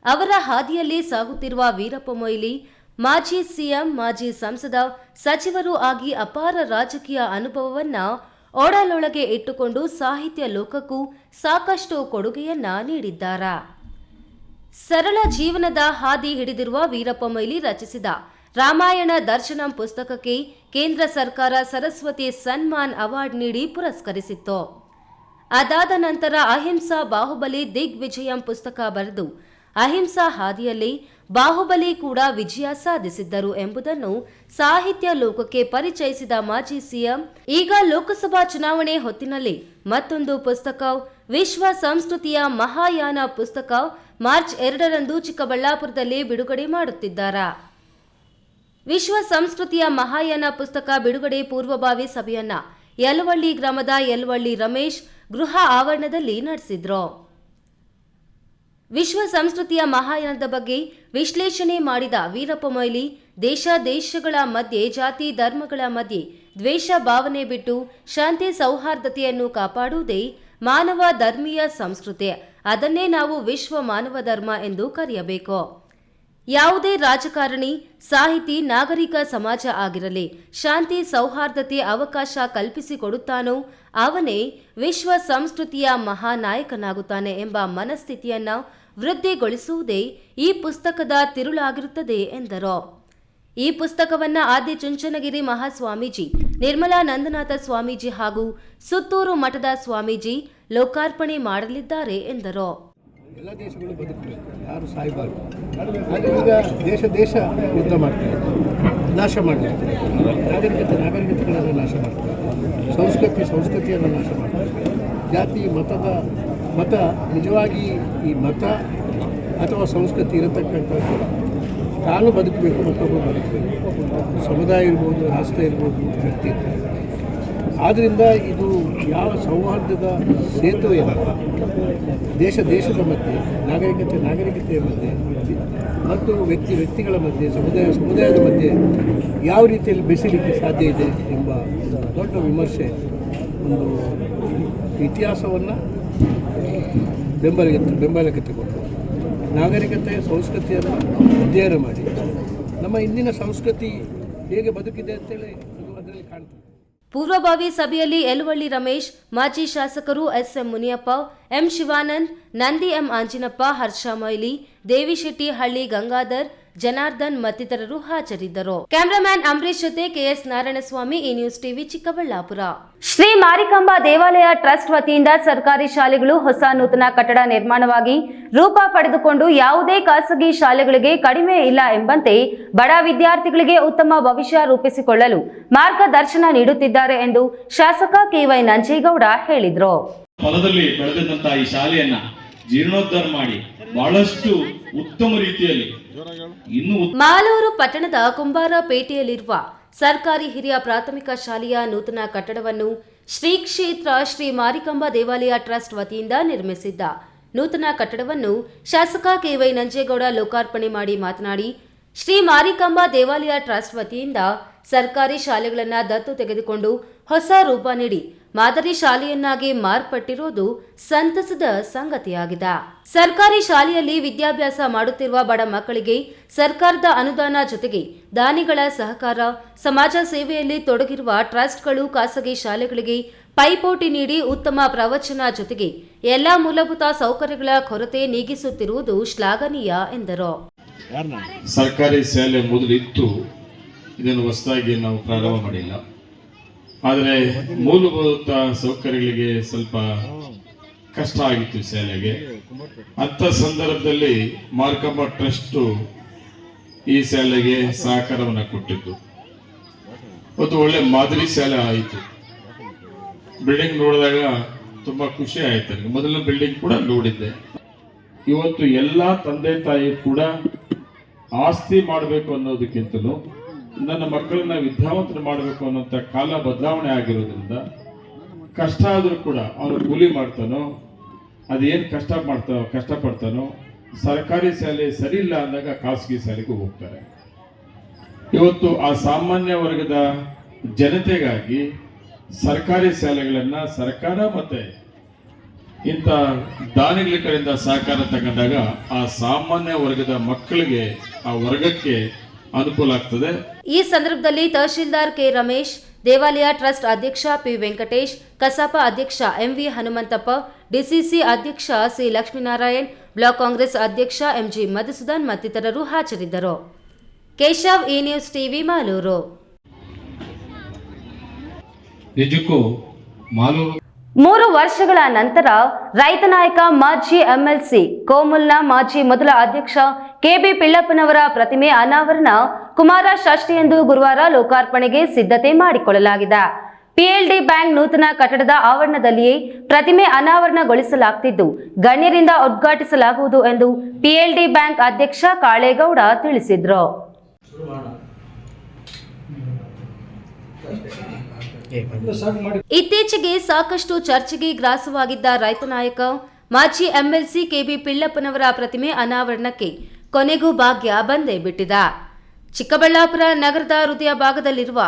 ಅವರ ಹಾದಿಯಲ್ಲಿ ಸಾಗುತ್ತಿರುವ ವೀರಪ್ಪ ಮೊಯ್ಲಿ ಮಾಜಿ ಸಿಎಂ, ಮಾಜಿ ಸಂಸದ, ಸಚಿವರು ಆಗಿ ಅಪಾರ ರಾಜಕೀಯ ಅನುಭವವನ್ನ ಒಡಲೊಳಗೆ ಇಟ್ಟುಕೊಂಡು ಸಾಹಿತ್ಯ ಲೋಕಕ್ಕೂ ಸಾಕಷ್ಟು ಕೊಡುಗೆಯನ್ನ ನೀಡಿದ್ದಾರೆ. ಸರಳ ಜೀವನದ ಹಾದಿ ಹಿಡಿದಿರುವ ವೀರಪ್ಪ ಮೊಯ್ಲಿ ರಚಿಸಿದ ರಾಮಾಯಣ ದರ್ಶನಂ ಪುಸ್ತಕಕ್ಕೆ ಕೇಂದ್ರ ಸರ್ಕಾರ ಸರಸ್ವತಿ ಸನ್ಮಾನ್ ಅವಾರ್ಡ್ ನೀಡಿ ಪುರಸ್ಕರಿಸಿತ್ತು. ಅದಾದ ನಂತರ ಅಹಿಂಸಾ ಬಾಹುಬಲಿ ದಿಗ್ವಿಜಯಂ ಪುಸ್ತಕ ಬರೆದು ಅಹಿಂಸಾ ಹಾದಿಯಲ್ಲಿ ಬಾಹುಬಲಿ ಕೂಡ ವಿಜಯ ಸಾಧಿಸಿದ್ದರು ಎಂಬುದನ್ನು ಸಾಹಿತ್ಯ ಲೋಕಕ್ಕೆ ಪರಿಚಯಿಸಿದ ಮಾಜಿ ಸಿಎಂ ಈಗ ಲೋಕಸಭಾ ಚುನಾವಣೆ ಹೊತ್ತಿನಲ್ಲಿ ಮತ್ತೊಂದು ಪುಸ್ತಕ, ವಿಶ್ವ ಸಂಸ್ಕೃತಿಯ ಮಹಾಯಾನ ಪುಸ್ತಕ ಮಾರ್ಚ್ 2ರಂದು ಚಿಕ್ಕಬಳ್ಳಾಪುರದಲ್ಲಿ ಬಿಡುಗಡೆ ಮಾಡುತ್ತಿದ್ದಾರೆ. ವಿಶ್ವ ಸಂಸ್ಕೃತಿಯ ಮಹಾಯಾನ ಪುಸ್ತಕ ಬಿಡುಗಡೆ ಪೂರ್ವಭಾವಿ ಸಭೆಯನ್ನ ಯಲವಳ್ಳಿ ಗ್ರಾಮದ ಯಲವಳ್ಳಿ ರಮೇಶ್ ಗೃಹ ಆವರಣದಲ್ಲಿ ನಡೆಸಿದ್ರು. ವಿಶ್ವ ಸಂಸ್ಕೃತಿಯ ಮಹಾಯಾನದ ಬಗ್ಗೆ ವಿಶ್ಲೇಷಣೆ ಮಾಡಿದ ವೀರಪ್ಪ ಮೊಯ್ಲಿ ದೇಶಗಳ ಮಧ್ಯೆ, ಜಾತಿ ಧರ್ಮಗಳ ಮಧ್ಯೆ ದ್ವೇಷ ಭಾವನೆ ಬಿಟ್ಟು ಶಾಂತಿ ಸೌಹಾರ್ದತೆಯನ್ನು ಕಾಪಾಡುವುದೇ ಮಾನವ ಧರ್ಮೀಯ ಸಂಸ್ಕೃತಿ. ಅದನ್ನೇ ನಾವು ವಿಶ್ವ ಮಾನವ ಧರ್ಮ ಎಂದು ಕರೆಯಬೇಕು. ಯಾವುದೇ ರಾಜಕಾರಣಿ, ಸಾಹಿತಿ, ನಾಗರಿಕ ಸಮಾಜ ಆಗಿರಲಿ ಶಾಂತಿ ಸೌಹಾರ್ದತೆ ಅವಕಾಶ ಕಲ್ಪಿಸಿಕೊಡುತ್ತಾನೋ ಅವನೇ ವಿಶ್ವ ಸಂಸ್ಕೃತಿಯ ಮಹಾನಾಯಕನಾಗುತ್ತಾನೆ ಎಂಬ ಮನಸ್ಥಿತಿಯನ್ನ ವೃದ್ಧಿಗೊಳಿಸುವುದೇ ಈ ಪುಸ್ತಕದ ತಿರುಳಾಗಿರುತ್ತದೆ ಎಂದರು. ಈ ಪುಸ್ತಕವನ್ನ ಆದಿಚುಂಚನಗಿರಿ ಮಹಾಸ್ವಾಮೀಜಿ, ನಿರ್ಮಲಾನಂದನಾಥ ಸ್ವಾಮೀಜಿ ಹಾಗೂ ಸುತ್ತೂರು ಮಠದ ಸ್ವಾಮೀಜಿ ಲೋಕಾರ್ಪಣೆ ಮಾಡಲಿದ್ದಾರೆ ಎಂದರು. ಎಲ್ಲ ದೇಶಗಳು ಬದುಕಬೇಕು, ಯಾರು ಸಾಯಬಾರ್ದು. ಆದರೆ ಈಗ ದೇಶ ಯುದ್ಧ ಮಾಡ್ತಾರೆ, ನಾಶ ಮಾಡ್ತಾರೆ, ನಾಗರಿಕತೆಗಳನ್ನು ನಾಶ ಮಾಡ್ತಾರೆ, ಸಂಸ್ಕೃತಿಯನ್ನು ನಾಶ ಮಾಡ್ತಾರೆ. ಜಾತಿ ಮತ ನಿಜವಾಗಿ ಈ ಮತ ಅಥವಾ ಸಂಸ್ಕೃತಿ ಇರತಕ್ಕಂಥದ್ದು ತಾನು ಬದುಕಬೇಕು, ಮತ್ತೊಬ್ಬರು ಬದುಕಬೇಕು. ಸಮುದಾಯ ಇರ್ಬೋದು, ರಾಷ್ಟ್ರ ಇರ್ಬೋದು, ವ್ಯಕ್ತಿ. ಆದ್ದರಿಂದ ಇದು ಯಾವ ಸೌಹಾರ್ದದ ಸೇತುವೆ ದೇಶದ ಮಧ್ಯೆ, ನಾಗರಿಕತೆಯ ಮಧ್ಯೆ ಮತ್ತು ವ್ಯಕ್ತಿಗಳ ಮಧ್ಯೆ, ಸಮುದಾಯದ ಮಧ್ಯೆ ಯಾವ ರೀತಿಯಲ್ಲಿ ಬೆಸೆಯಲಿಕ್ಕೆ ಸಾಧ್ಯ ಇದೆ ಎಂಬ ದೊಡ್ಡ ವಿಮರ್ಶೆ, ಒಂದು ಇತಿಹಾಸವನ್ನು ಬೆಂಬಲಕ್ಕೆ ತಗೊಂಡು ನಾಗರಿಕತೆ ಸಂಸ್ಕೃತಿಯನ್ನು ಅಧ್ಯಯನ ಮಾಡಿ ನಮ್ಮ ಇಂದಿನ ಸಂಸ್ಕೃತಿ ಹೇಗೆ ಬದುಕಿದೆ ಅಂತೇಳಿ ಅದರಲ್ಲಿ ಕಾಣ್ತದೆ. ಪೂರ್ವಭಾವಿ ಸಭೆಯಲ್ಲಿ ಯಲುವಳ್ಳಿ ರಮೇಶ್, ಮಾಜಿ ಶಾಸಕರು SM Muniyappa, M Shivanand, Nandi M Anjinappa, Harsha Moily, Devishetti Halli, Gangadhar, Janardhan ಮತ್ತಿತರರು ಹಾಜರಿದ್ದರು. ಕ್ಯಾಮರಾಮ್ಯಾನ್ ಅಂಬರೀಶ್ ಜೊತೆ ಕೆಎಸ್ ನಾರಾಯಣಸ್ವಾಮಿ, ಈ ನ್ಯೂಸ್ ಟಿವಿ, ಚಿಕ್ಕಬಳ್ಳಾಪುರ. ಶ್ರೀ ಮಾರಿಕಾಂಬಾ ದೇವಾಲಯ ಟ್ರಸ್ಟ್ ವತಿಯಿಂದ ಸರ್ಕಾರಿ ಶಾಲೆಗಳು ಹೊಸ ನೂತನ ಕಟ್ಟಡ ನಿರ್ಮಾಣವಾಗಿ ರೂಪ ಪಡೆದುಕೊಂಡು ಯಾವುದೇ ಖಾಸಗಿ ಶಾಲೆಗಳಿಗೆ ಕಡಿಮೆ ಇಲ್ಲ ಎಂಬಂತೆ ಬಡ ವಿದ್ಯಾರ್ಥಿಗಳಿಗೆ ಉತ್ತಮ ಭವಿಷ್ಯ ರೂಪಿಸಿಕೊಳ್ಳಲು ಮಾರ್ಗದರ್ಶನ ನೀಡುತ್ತಿದ್ದಾರೆ ಎಂದು ಶಾಸಕ ಕೆವೈ ನಂಜೇಗೌಡ ಹೇಳಿದರು. ಹೊಲದಲ್ಲಿ ಬೆಳೆದಂತಹ ಈ ಶಾಲೆಯನ್ನ ಜೀರ್ಣೋದ್ಧಾರ ಮಾಡಿ ಬಹಳಷ್ಟು ಉತ್ತಮ ರೀತಿಯಲ್ಲಿ ಮಾಲೂರು ಪಟ್ಟಣದ ಕುಂಬಾರಪೇಟೆಯಲ್ಲಿರುವ ಸರ್ಕಾರಿ ಹಿರಿಯ ಪ್ರಾಥಮಿಕ ಶಾಲೆಯ ನೂತನ ಕಟ್ಟಡವನ್ನು ಶ್ರೀ ಕ್ಷೇತ್ರ ಶ್ರೀ ಮಾರಿಕಾಂಬಾ ದೇವಾಲಯ ಟ್ರಸ್ಟ್ ವತಿಯಿಂದ ನಿರ್ಮಿಸಿದ್ದ ನೂತನ ಕಟ್ಟಡವನ್ನು ಶಾಸಕ ಕೆವೈ ನಂಜೇಗೌಡ ಲೋಕಾರ್ಪಣೆ ಮಾಡಿ ಮಾತನಾಡಿ, ಶ್ರೀ ಮಾರಿಕಾಂಬಾ ದೇವಾಲಯ ಟ್ರಸ್ಟ್ ವತಿಯಿಂದ ಸರ್ಕಾರಿ ಶಾಲೆಗಳನ್ನು ದತ್ತು ತೆಗೆದುಕೊಂಡು ಹೊಸ ರೂಪ ನೀಡಿ ಮಾದರಿ ಶಾಲೆಯನ್ನಾಗಿ ಮಾರ್ಪಟ್ಟಿರುವುದು ಸಂತಸದ ಸಂಗತಿಯಾಗಿದೆ. ಸರ್ಕಾರಿ ಶಾಲೆಯಲ್ಲಿ ವಿದ್ಯಾಭ್ಯಾಸ ಮಾಡುತ್ತಿರುವ ಬಡ ಮಕ್ಕಳಿಗೆ ಸರ್ಕಾರದ ಅನುದಾನ ಜೊತೆಗೆ ದಾನಿಗಳ ಸಹಕಾರ, ಸಮಾಜ ಸೇವೆಯಲ್ಲಿ ತೊಡಗಿರುವ ಟ್ರಸ್ಟ್ಗಳು ಖಾಸಗಿ ಶಾಲೆಗಳಿಗೆ ಪೈಪೋಟಿ ನೀಡಿ ಉತ್ತಮ ಪ್ರವಚನ ಜೊತೆಗೆ ಎಲ್ಲಾ ಮೂಲಭೂತ ಸೌಕರ್ಯಗಳ ಕೊರತೆ ನೀಗಿಸುತ್ತಿರುವುದು ಶ್ಲಾಘನೀಯ ಎಂದರು. ಸರ್ಕಾರಿ ಶಾಲೆ ಮೊದಲಿತ್ತು, ಇದನ್ನು ಹೊಸದಾಗಿ ನಾವು ಪ್ರಾರಂಭ ಮಾಡಿಲ್ಲ. ಆದರೆ ಮೂಲಭೂತ ಸೌಕರ್ಯಗಳಿಗೆ ಸ್ವಲ್ಪ ಕಷ್ಟ ಆಗಿತ್ತು ಶಾಲೆಗೆ. ಅಂತ ಸಂದರ್ಭದಲ್ಲಿ ಮಾರಿಕಾಂಬಾ ಟ್ರಸ್ಟ್ ಈ ಶಾಲೆಗೆ ಸಹಕಾರವನ್ನು ಕೊಟ್ಟಿದ್ದು. ಒಂದು ಒಳ್ಳೆ ಮಾದರಿ ಶಾಲೆ ಆಯಿತು. ಬಿಲ್ಡಿಂಗ್ ನೋಡಿದಾಗ ತುಂಬಾ ಖುಷಿ ಆಯ್ತು ನನಗೆ. ಮೊದಲನೇ ಬಿಲ್ಡಿಂಗ್ ಕೂಡ ನೋಡಿದ್ದೆ. ಇವತ್ತು ಎಲ್ಲ ತಂದೆ ತಾಯಿ ಕೂಡ ಆಸ್ತಿ ಮಾಡಬೇಕು ಅನ್ನೋದಕ್ಕಿಂತಲೂ ನನ್ನ ಮಕ್ಕಳನ್ನ ವಿದ್ಯಾವಂತರು ಮಾಡಬೇಕು ಅನ್ನೋಂಥ ಕಾಲ ಬದಲಾವಣೆ ಆಗಿರೋದ್ರಿಂದ ಕಷ್ಟ ಆದರೂ ಕೂಡ ಅವನು ಕೂಲಿ ಮಾಡ್ತಾನೋ, ಅದೇನು ಕಷ್ಟಪಡ್ತಾನೋ, ಸರ್ಕಾರಿ ಶಾಲೆ ಸರಿ ಇಲ್ಲ ಅಂದಾಗ ಖಾಸಗಿ ಶಾಲೆಗೂ ಹೋಗ್ತಾರೆ. ಇವತ್ತು ಆ ಸಾಮಾನ್ಯ ವರ್ಗದ ಜನತೆಗಾಗಿ ಸರ್ಕಾರಿ ಶಾಲೆಗಳನ್ನು ಸರ್ಕಾರ ಮತ್ತೆ ಇಂಥ ದಾನಿಗಳ ಕಡೆಯಿಂದ ಸಹಕಾರ ತಗೊಂಡಾಗ ಆ ಸಾಮಾನ್ಯ ವರ್ಗದ ಮಕ್ಕಳಿಗೆ, ಆ ವರ್ಗಕ್ಕೆ ಅನುಕೂಲ ಆಗ್ತದೆ. ಈ ಸಂದರ್ಭದಲ್ಲಿ ತಹಶೀಲ್ದಾರ್ ಕೆ ರಮೇಶ್, ದೇವಾಲಯ ಟ್ರಸ್ಟ್ ಅಧ್ಯಕ್ಷ ಪಿ ವೆಂಕಟೇಶ್, ಕಸಾಪ ಅಧ್ಯಕ್ಷ ಎಂವಿ ಹನುಮಂತಪ್ಪ, ಡಿಸಿಸಿ ಅಧ್ಯಕ್ಷ ಸಿ ಲಕ್ಷ್ಮೀನಾರಾಯಣ್, ಬ್ಲಾಕ್ ಕಾಂಗ್ರೆಸ್ ಅಧ್ಯಕ್ಷ ಎಂಜಿ ಮಧುಸೂದನ್ ಮತ್ತಿತರರು ಹಾಜರಿದ್ದರು. ಕೇಶವ್, ಈ ನ್ಯೂಸ್ ಟಿವಿ, ಮಾಲೂರು. ನಿಜಕ್ಕೂ ಮಾಲೂರು 3 ವರ್ಷಗಳ ನಂತರ ರೈತ ನಾಯಕ ಮಾಜಿ ಎಂಎಲ್ಸಿ ಕೋಮುಲ್ನ ಮಾಜಿ ಮೊದಲ ಅಧ್ಯಕ್ಷ ಕೆಬಿ ಪಿಳ್ಳಪ್ಪನವರ ಪ್ರತಿಮೆ ಅನಾವರಣ ಕುಮಾರ ಷಷ್ಠಿಯಂದು ಗುರುವಾರ ಲೋಕಾರ್ಪಣೆಗೆ ಸಿದ್ಧತೆ ಮಾಡಿಕೊಳ್ಳಲಾಗಿದೆ. ಪಿಎಲ್ಡಿ ಬ್ಯಾಂಕ್ ನೂತನ ಕಟ್ಟಡದ ಆವರಣದಲ್ಲಿಯೇ ಪ್ರತಿಮೆ ಅನಾವರಣಗೊಳಿಸಲಾಗುತ್ತಿದ್ದು ಗಣ್ಯರಿಂದ ಉದ್ಘಾಟಿಸಲಾಗುವುದು ಎಂದು ಪಿಎಲ್ಡಿ ಬ್ಯಾಂಕ್ ಅಧ್ಯಕ್ಷ ಕಾಳೇಗೌಡ ತಿಳಿಸಿದರು. ಇತ್ತೀಚೆಗೆ ಸಾಕಷ್ಟು ಚರ್ಚೆಗೆ ಗ್ರಾಸವಾಗಿದ್ದ ರೈತ ನಾಯಕ ಮಾಜಿ ಎಂಎಲ್ಸಿ ಕೆಬಿ ಪಿಳ್ಳಪ್ಪನವರ ಪ್ರತಿಮೆ ಅನಾವರಣಕ್ಕೆ ಕೊನೆಗೂ ಭಾಗ್ಯ ಬಂದೇ ಬಿಟ್ಟಿದೆ. ಚಿಕ್ಕಬಳ್ಳಾಪುರ ನಗರದ ಹೃದಯ ಭಾಗದಲ್ಲಿರುವ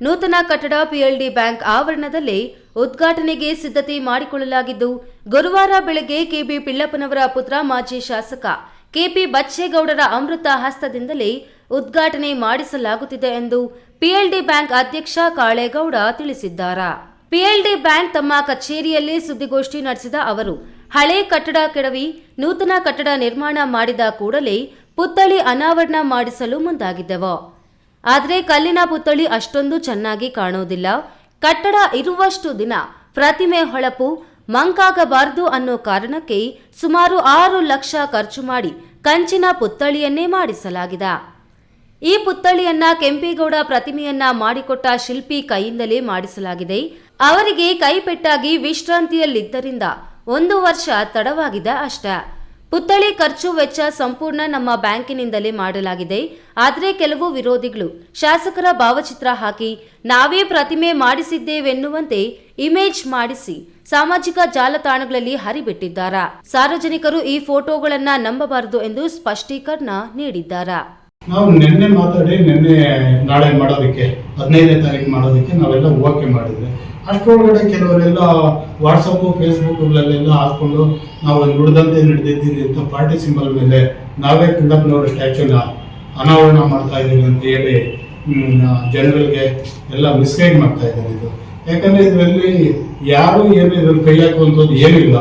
ನೂತನ ಕಟ್ಟಡ ಪಿಎಲ್ಡಿ ಬ್ಯಾಂಕ್ ಆವರಣದಲ್ಲಿ ಉದ್ಘಾಟನೆಗೆ ಸಿದ್ಧತೆ ಮಾಡಿಕೊಳ್ಳಲಾಗಿದ್ದು ಗುರುವಾರ ಬೆಳಗ್ಗೆ ಕೆಬಿ ಪಿಳ್ಳಪ್ಪನವರ ಪುತ್ರ ಮಾಜಿ ಶಾಸಕ ಕೆಪಿ ಬಚ್ಚೇಗೌಡರ ಅಮೃತ ಹಸ್ತದಿಂದಲೇ ಉದ್ಘಾಟನೆ ಮಾಡಿಸಲಾಗುತ್ತಿದೆ ಎಂದು ಪಿಎಲ್ಡಿ ಬ್ಯಾಂಕ್ ಅಧ್ಯಕ್ಷ ಕಾಳೇಗೌಡ ತಿಳಿಸಿದ್ದಾರೆ. ಪಿಎಲ್ಡಿ ಬ್ಯಾಂಕ್ ತಮ್ಮ ಕಚೇರಿಯಲ್ಲಿ ಸುದ್ದಿಗೋಷ್ಠಿ ನಡೆಸಿದ ಅವರು, ಹಳೆ ಕಟ್ಟಡ ಕೆಡವಿ ನೂತನ ಕಟ್ಟಡ ನಿರ್ಮಾಣ ಮಾಡಿದ ಕೂಡಲೇ ಪುತ್ಥಳಿ ಅನಾವರಣ ಮಾಡಿಸಲು ಮುಂದಾಗಿದ್ದೆವು. ಆದರೆ ಕಲ್ಲಿನ ಪುತ್ಥಳಿ ಅಷ್ಟೊಂದು ಚೆನ್ನಾಗಿ ಕಾಣುವುದಿಲ್ಲ. ಕಟ್ಟಡ ಇರುವಷ್ಟು ದಿನ ಪ್ರತಿಮೆ ಹೊಳಪು ಮಂಕಾಗಬಾರದು ಅನ್ನೋ ಕಾರಣಕ್ಕೆ ಸುಮಾರು 6 ಲಕ್ಷ ಖರ್ಚು ಮಾಡಿ ಕಂಚಿನ ಪುತ್ಥಳಿಯನ್ನೇ ಮಾಡಿಸಲಾಗಿದೆ. ಈ ಪುತ್ಥಳಿಯನ್ನ ಕೆಂಪೇಗೌಡ ಪ್ರತಿಮೆಯನ್ನ ಮಾಡಿಕೊಟ್ಟ ಶಿಲ್ಪಿ ಕೈಯಿಂದಲೇ ಮಾಡಿಸಲಾಗಿದೆ. ಅವರಿಗೆ ಕೈಪೆಟ್ಟಾಗಿ ವಿಶ್ರಾಂತಿಯಲ್ಲಿದ್ದರಿಂದ 1 ವರ್ಷ ತಡವಾಗಿದೆ ಅಷ್ಟೇ. ಪುತ್ಥಳಿ ಖರ್ಚು ವೆಚ್ಚ ಸಂಪೂರ್ಣ ನಮ್ಮ ಬ್ಯಾಂಕಿನಿಂದಲೇ ಮಾಡಲಾಗಿದೆ. ಆದರೆ ಕೆಲವು ವಿರೋಧಿಗಳು ಶಾಸಕರ ಭಾವಚಿತ್ರ ಹಾಕಿ ನಾವೇ ಪ್ರತಿಮೆ ಮಾಡಿಸಿದ್ದೇವೆನ್ನುವಂತೆ ಇಮೇಜ್ ಮಾಡಿಸಿ ಸಾಮಾಜಿಕ ಜಾಲತಾಣಗಳಲ್ಲಿ ಹರಿಬಿಟ್ಟಿದ್ದಾರೆ. ಸಾರ್ವಜನಿಕರು ಈ ಫೋಟೋಗಳನ್ನ ನಂಬಬಾರದು ಎಂದು ಸ್ಪಷ್ಟೀಕರಣ ನೀಡಿದ್ದಾರೆ. ನಾವು ನಿನ್ನೆ ಮಾತಾಡಿ ನಾಳೆ ಮಾಡೋದಕ್ಕೆ 15ನೇ ತಾರೀಕು ಮಾಡೋದಕ್ಕೆ ನಾವೆಲ್ಲ ಓಕೆ ಮಾಡಿದ್ವಿ. ಅಷ್ಟರೊಳಗಡೆ ಕೆಲವರೆಲ್ಲ ವಾಟ್ಸಪ್ಪು ಫೇಸ್ಬುಕ್ಗಳಲ್ಲೆಲ್ಲ ಹಾಕ್ಕೊಂಡು ನಾವು ನುಡಿದಂತೆ ನಡೆದಿದ್ದೀವಿ ಅಂತ ಪಾರ್ಟಿ ಸಿಂಬಲ್ ಮೇಲೆ ನಾವೇ ಕಿಂಡಪ್ಪನವರ ಸ್ಟ್ಯಾಚ್ಯೂನ ಅನಾವರಣ ಮಾಡ್ತಾ ಇದ್ದೀವಿ ಅಂತ ಹೇಳಿ ಜನಗಳಿಗೆ ಎಲ್ಲ ಮಿಸ್ಗೈಡ್ ಮಾಡ್ತಾ ಇದ್ದಾರೆ. ಇದು ಯಾಕಂದರೆ ಇದರಲ್ಲಿ ಯಾರು ಏನು ಇದ್ರಲ್ಲಿ ಕೈ ಹಾಕುವಂಥದ್ದು ಏನಿಲ್ಲ,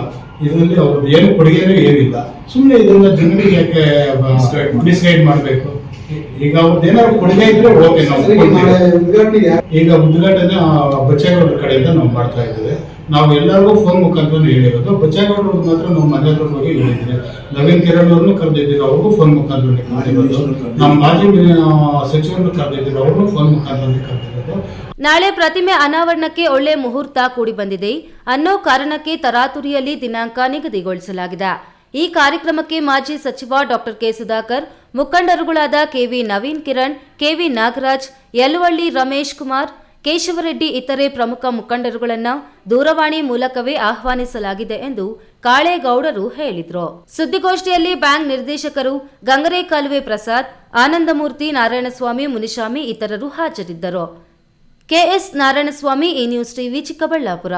ಇದರಲ್ಲಿ ಅವ್ರದ್ದು ಏನು ಕೊಡುಗೆನೂ ಏನಿಲ್ಲ. ಸುಮ್ಮನೆ ಇದನ್ನ ಜನರಿಗೆ ಯಾಕೆ ಮಿಸ್ಗೈಡ್ ಮಾಡಬೇಕು? ಈಗ ಅವ್ರದ್ದು ಏನಾದ್ರು ಕೊಡುಗೆ ಇದ್ರೆ ಓಕೆ, ನಾವು ಈಗ ಉದ್ಘಾಟನೆ ಬಚ್ಚೇಗೌಡರ ಕಡೆಯಿಂದ ನಾವು ಮಾಡ್ತಾ ಇದ್ದೇವೆ. ನಾವು ಎಲ್ಲರಿಗೂ ಫೋನ್ ಮುಖಾಂತರ ಹೇಳಿರೋದು. ಬಚ್ಚೇಗೌಡರು ಮಾತ್ರ ನಾವು ಮನೆಯವ್ರ ಹೋಗಿ ಹೇಳಿದ್ರೆ, ನವೀನ್ ಕಿರಣ್ ಅವ್ರನ್ನು ಕರೆದಿದ್ದೀವಿ, ಅವ್ರಿಗೂ ಫೋನ್ ಮುಖಾಂತರ ಮಾಡಿರೋದು. ನಮ್ಮ ಮಾಜಿ ಸಚಿವರನ್ನು ಕರೆದಿದ್ದೀವಿ, ಅವ್ರನ್ನೂ ಫೋನ್ ಮುಖಾಂತರ ಕರೆದಿರೋದು. ನಾಳೆ ಪ್ರತಿಮೆ ಅನಾವರಣಕ್ಕೆ ಒಳ್ಳೆ ಮುಹೂರ್ತ ಕೂಡಿ ಬಂದಿದೆ ಅನ್ನೋ ಕಾರಣಕ್ಕೆ ತರಾತುರಿಯಲ್ಲಿ ದಿನಾಂಕ ನಿಗದಿಗೊಳಿಸಲಾಗಿದೆ. ಈ ಕಾರ್ಯಕ್ರಮಕ್ಕೆ ಮಾಜಿ ಸಚಿವ ಡಾಕ್ಟರ್ ಕೆ ಸುಧಾಕರ್, ಮುಖಂಡರುಗಳಾದ ಕೆವಿ ನವೀನ್ ಕಿರಣ್, ಕೆವಿ ನಾಗರಾಜ್, ಯಲುವಳ್ಳಿ ರಮೇಶ್ ಕುಮಾರ್, ಕೇಶವರೆಡ್ಡಿ ಇತರೆ ಪ್ರಮುಖ ಮುಖಂಡರುಗಳನ್ನು ದೂರವಾಣಿ ಮೂಲಕವೇ ಆಹ್ವಾನಿಸಲಾಗಿದೆ ಎಂದು ಕಾಳೇಗೌಡರು ಹೇಳಿದರು. ಸುದ್ದಿಗೋಷ್ಠಿಯಲ್ಲಿ ಬ್ಯಾಂಕ್ ನಿರ್ದೇಶಕರು ಗಂಗರೆ ಕಾಲುವೆ ಪ್ರಸಾದ್, ಆನಂದಮೂರ್ತಿ, ನಾರಾಯಣಸ್ವಾಮಿ, ಮುನಿಶಾಮಿ ಇತರರು ಹಾಜರಿದ್ದರು. ಕೆಎಸ್ ನಾರಾಯಣಸ್ವಾಮಿ, ಈ ನ್ಯೂಸ್ ಟಿವಿ, ಚಿಕ್ಕಬಳ್ಳಾಪುರ.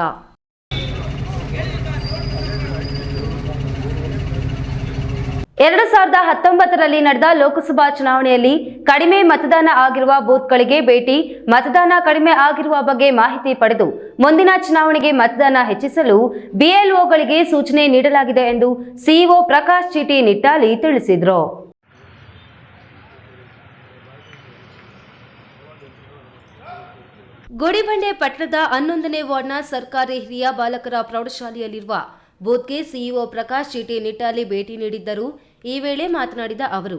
2019ರಲ್ಲಿ ನಡೆದ ಲೋಕಸಭಾ ಚುನಾವಣೆಯಲ್ಲಿ ಕಡಿಮೆ ಮತದಾನ ಆಗಿರುವ ಬೂತ್ಗಳಿಗೆ ಭೇಟಿ, ಮತದಾನ ಕಡಿಮೆ ಆಗಿರುವ ಬಗ್ಗೆ ಮಾಹಿತಿ ಪಡೆದು ಮುಂದಿನ ಚುನಾವಣೆಗೆ ಮತದಾನ ಹೆಚ್ಚಿಸಲು ಬಿಎಲ್ಒಗಳಿಗೆ ಸೂಚನೆ ನೀಡಲಾಗಿದೆ ಎಂದು ಸಿಇಒ ಪ್ರಕಾಶ್ ಚೀಟಿ ನಿಟ್ಟಾಲಿ ತಿಳಿಸಿದರು. ಗುಡಿಬಂಡೆ ಪಟ್ಟಣದ 11ನೇ ವಾರ್ಡ್ನ ಸರ್ಕಾರಿ ಹಿರಿಯ ಬಾಲಕರ ಪ್ರೌಢಶಾಲೆಯಲ್ಲಿರುವ ಬೂತ್ಗೆ ಸಿಇಒ ಪ್ರಕಾಶ್ ಚೀಟಿ ನಿಟ್ಟಾಲಿ ಭೇಟಿ ನೀಡಿದ್ದರು. ಈ ವೇಳೆ ಮಾತನಾಡಿದ ಅವರು,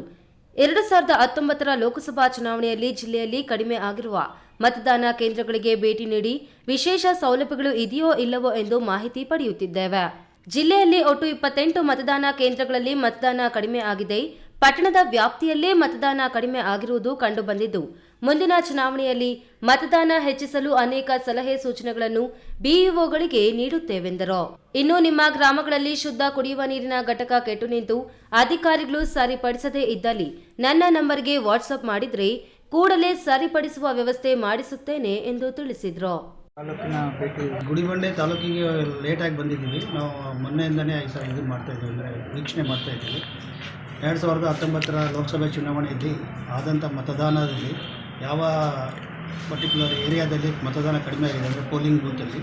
2019ರ ಲೋಕಸಭಾ ಚುನಾವಣೆಯಲ್ಲಿ ಜಿಲ್ಲೆಯಲ್ಲಿ ಕಡಿಮೆ ಆಗಿರುವ ಮತದಾನ ಕೇಂದ್ರಗಳಿಗೆ ಭೇಟಿ ನೀಡಿ ವಿಶೇಷ ಸೌಲಭ್ಯಗಳು ಇದೆಯೋ ಇಲ್ಲವೋ ಎಂದು ಮಾಹಿತಿ ಪಡೆಯುತ್ತಿದ್ದೇವೆ. ಜಿಲ್ಲೆಯಲ್ಲಿ ಒಟ್ಟು 28 ಮತದಾನ ಕೇಂದ್ರಗಳಲ್ಲಿ ಮತದಾನ ಕಡಿಮೆ ಆಗಿದೆ. ಪಟ್ಟಣದ ವ್ಯಾಪ್ತಿಯಲ್ಲೇ ಮತದಾನ ಕಡಿಮೆ ಆಗಿರುವುದು ಕಂಡುಬಂದಿದ್ದು, ಮುಂದಿನ ಚುನಾವಣೆಯಲ್ಲಿ ಮತದಾನ ಹೆಚ್ಚಿಸಲು ಅನೇಕ ಸಲಹೆ ಸೂಚನೆಗಳನ್ನು ಬಿಇಒಗಳಿಗೆ ನೀಡುತ್ತೇವೆಂದರು. ಇನ್ನು ನಿಮ್ಮ ಗ್ರಾಮಗಳಲ್ಲಿ ಶುದ್ಧ ಕುಡಿಯುವ ನೀರಿನ ಘಟಕ ಕೆಟ್ಟು ನಿಂತು ಅಧಿಕಾರಿಗಳು ಸರಿಪಡಿಸದೇ ಇದ್ದಲ್ಲಿ ನನ್ನ ನಂಬರ್ಗೆ ವಾಟ್ಸ್ಆಪ್ ಮಾಡಿದ್ರೆ ಕೂಡಲೇ ಸರಿಪಡಿಸುವ ವ್ಯವಸ್ಥೆ ಮಾಡಿಸುತ್ತೇನೆ ಎಂದು ತಿಳಿಸಿದರು. ತಾಲೂಕಿನ ಭೇಟಿ ಗುಡಿಬಂಡೆ ತಾಲೂಕಿಗೆ ಲೇಟಾಗಿ ಬಂದಿದ್ದೀವಿ. ನಾವು ಮೊನ್ನೆಯಿಂದನೇ ಇದು ಮಾಡ್ತಾಯಿದ್ದೀವಿ, ಅಂದರೆ ವೀಕ್ಷಣೆ ಮಾಡ್ತಾಯಿದ್ದೀವಿ. 2019ರ ಲೋಕಸಭೆ ಚುನಾವಣೆಯಲ್ಲಿ ಆದಂಥ ಮತದಾನದಲ್ಲಿ ಯಾವ ಪರ್ಟಿಕ್ಯುಲರ್ ಏರಿಯಾದಲ್ಲಿ ಮತದಾನ ಕಡಿಮೆ ಆಗಿದೆ ಅಂದರೆ ಪೋಲಿಂಗ್ ಬೂತಲ್ಲಿ,